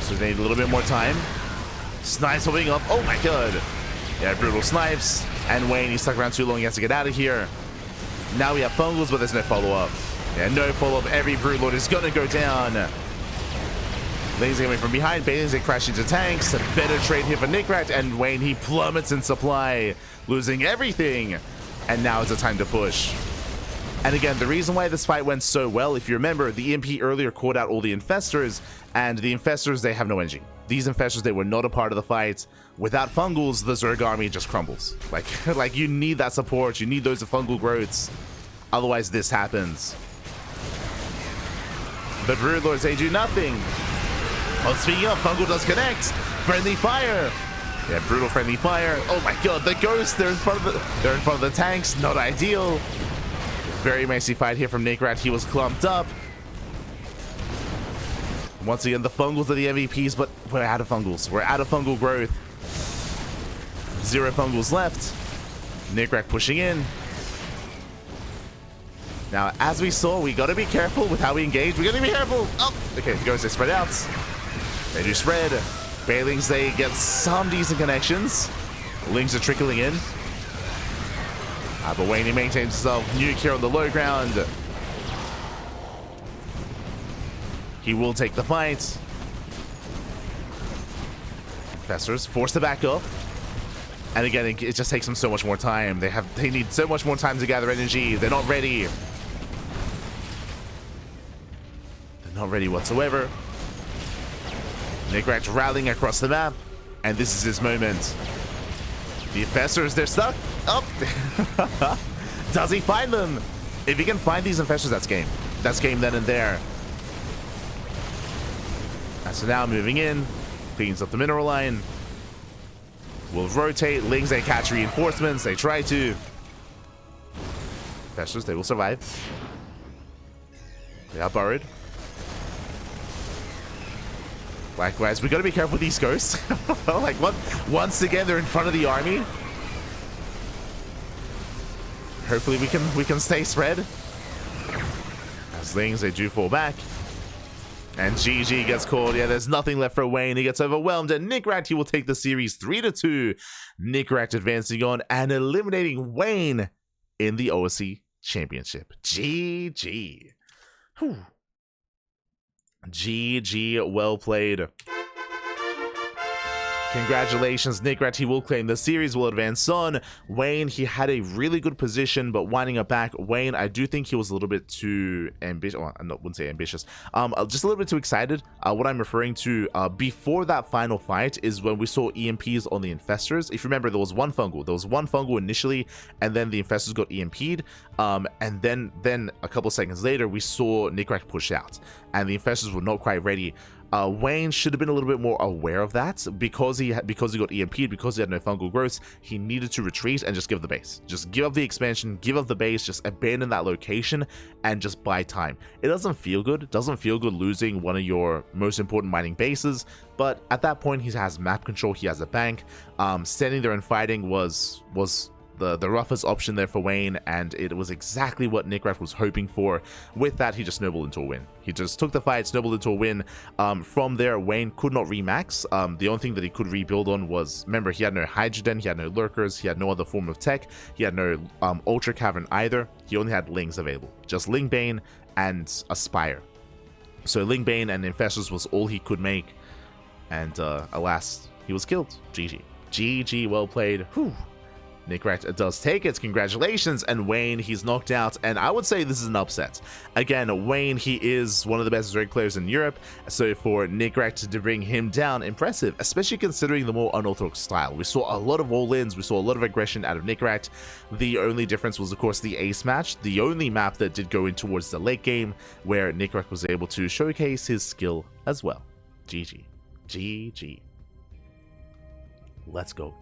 So they need a little bit more time. Snipes moving up. Oh my god. Yeah, brutal Snipes. And Wayne, he stuck around too long. He has to get out of here. Now we have Fungals, but there's no follow-up. Yeah, no follow-up. Every Broodlord is going to go down. Lane's coming from behind. Bailey's going to crash into tanks. A better trade here for Nicoract. And Wayne, he plummets in supply, losing everything. and now is the time to push. And again, the reason why this fight went so well, if you remember, the EMP earlier caught out all the Infestors, and the Infestors, they have no energy. These Infestors, they were not a part of the fight. Without Fungals, the Zerg army just crumbles. Like you need that support, you need those fungal growths, otherwise this happens. But Broodlords, they do nothing. Oh, speaking of, Fungal does connect. Friendly fire. Yeah, brutal friendly fire. Oh my god, the ghosts, they're in front of the tanks, not ideal. Very messy fight here from Nicoract. He was clumped up. Once again, the Fungals are the MVPs, but we're out of Fungals. We're out of fungal growth. 0 Fungals left. Nicoract pushing in. Now, as we saw, we gotta be careful with how we engage. We gotta be careful. Oh, okay, the Ghosts, they spread out. They do spread. Bailings, they get some decent connections. Lings are trickling in. But Wayne, he maintains himself. Nuke here on the low ground. He will take the fight. Professors forced to back up. And again, it just takes them so much more time. They need so much more time to gather energy. They're not ready. They're not ready whatsoever. Nicoract rallying across the map. And this is his moment. The Infestors, they're stuck. Oh. Does he find them? If he can find these Infestors, that's game. That's game then and there. And so now moving in, cleans up the mineral line. Will rotate. Lings, they catch reinforcements. They try to. Infestors, they will survive. They are burrowed. Likewise, we gotta be careful with these ghosts. Like, once again, they're in front of the army. Hopefully we can stay spread. As Lings, they do fall back. And GG gets called. Yeah, there's nothing left for Wayne. He gets overwhelmed, and Nicoract, he will take the series 3-2. Nicoract advancing on and eliminating Wayne in the OSC Championship. GG. Whew. GG, well played. Congratulations, Nicoract. He will claim the series, will advance on. Wayne, he had a really good position, but winding up back, Wayne, I do think he was a little bit too ambitious. Well, I wouldn't say ambitious. Just a little bit too excited. What I'm referring to before that final fight is when we saw EMPs on the Infestors. If you remember, there was one fungal. There was one fungal initially, and then the Infestors got EMP'd. And then a couple seconds later, we saw Nicoract push out, and the Infestors were not quite ready. Wayne should have been a little bit more aware of that because he got EMP'd, because he had no fungal growth. He needed to retreat and just give the base. Just give up the expansion, give up the base, just abandon that location and just buy time. It doesn't feel good. It doesn't feel good losing one of your most important mining bases, but at that point he has map control, he has a bank. Standing there and fighting was the roughest option there for Wayne, and it was exactly what Nicoract was hoping for. With that, he just snowballed into a win. He just took the fight, snowballed into a win. From there, Wayne could not remax. The only thing that he could rebuild on was, remember, he had no hydrogen, he had no lurkers, he had no other form of tech, he had no ultra cavern either. He only had Lings available, just Lingbane and Aspire. So Lingbane and Infestors was all he could make, and alas, he was killed. GG. GG, well played. Whew. Nicoract does take it. Congratulations. And Wayne, he's knocked out, and I would say this is an upset. Again, Wayne, he is one of the best Zerg players in Europe, so for Nicoract to bring him down, impressive, especially considering the more unorthodox style. We saw a lot of all-ins, we saw a lot of aggression out of Nicoract. The only difference was, of course, the ace match, the only map that did go in towards the late game, where Nicoract was able to showcase his skill as well. GG. GG. Let's go.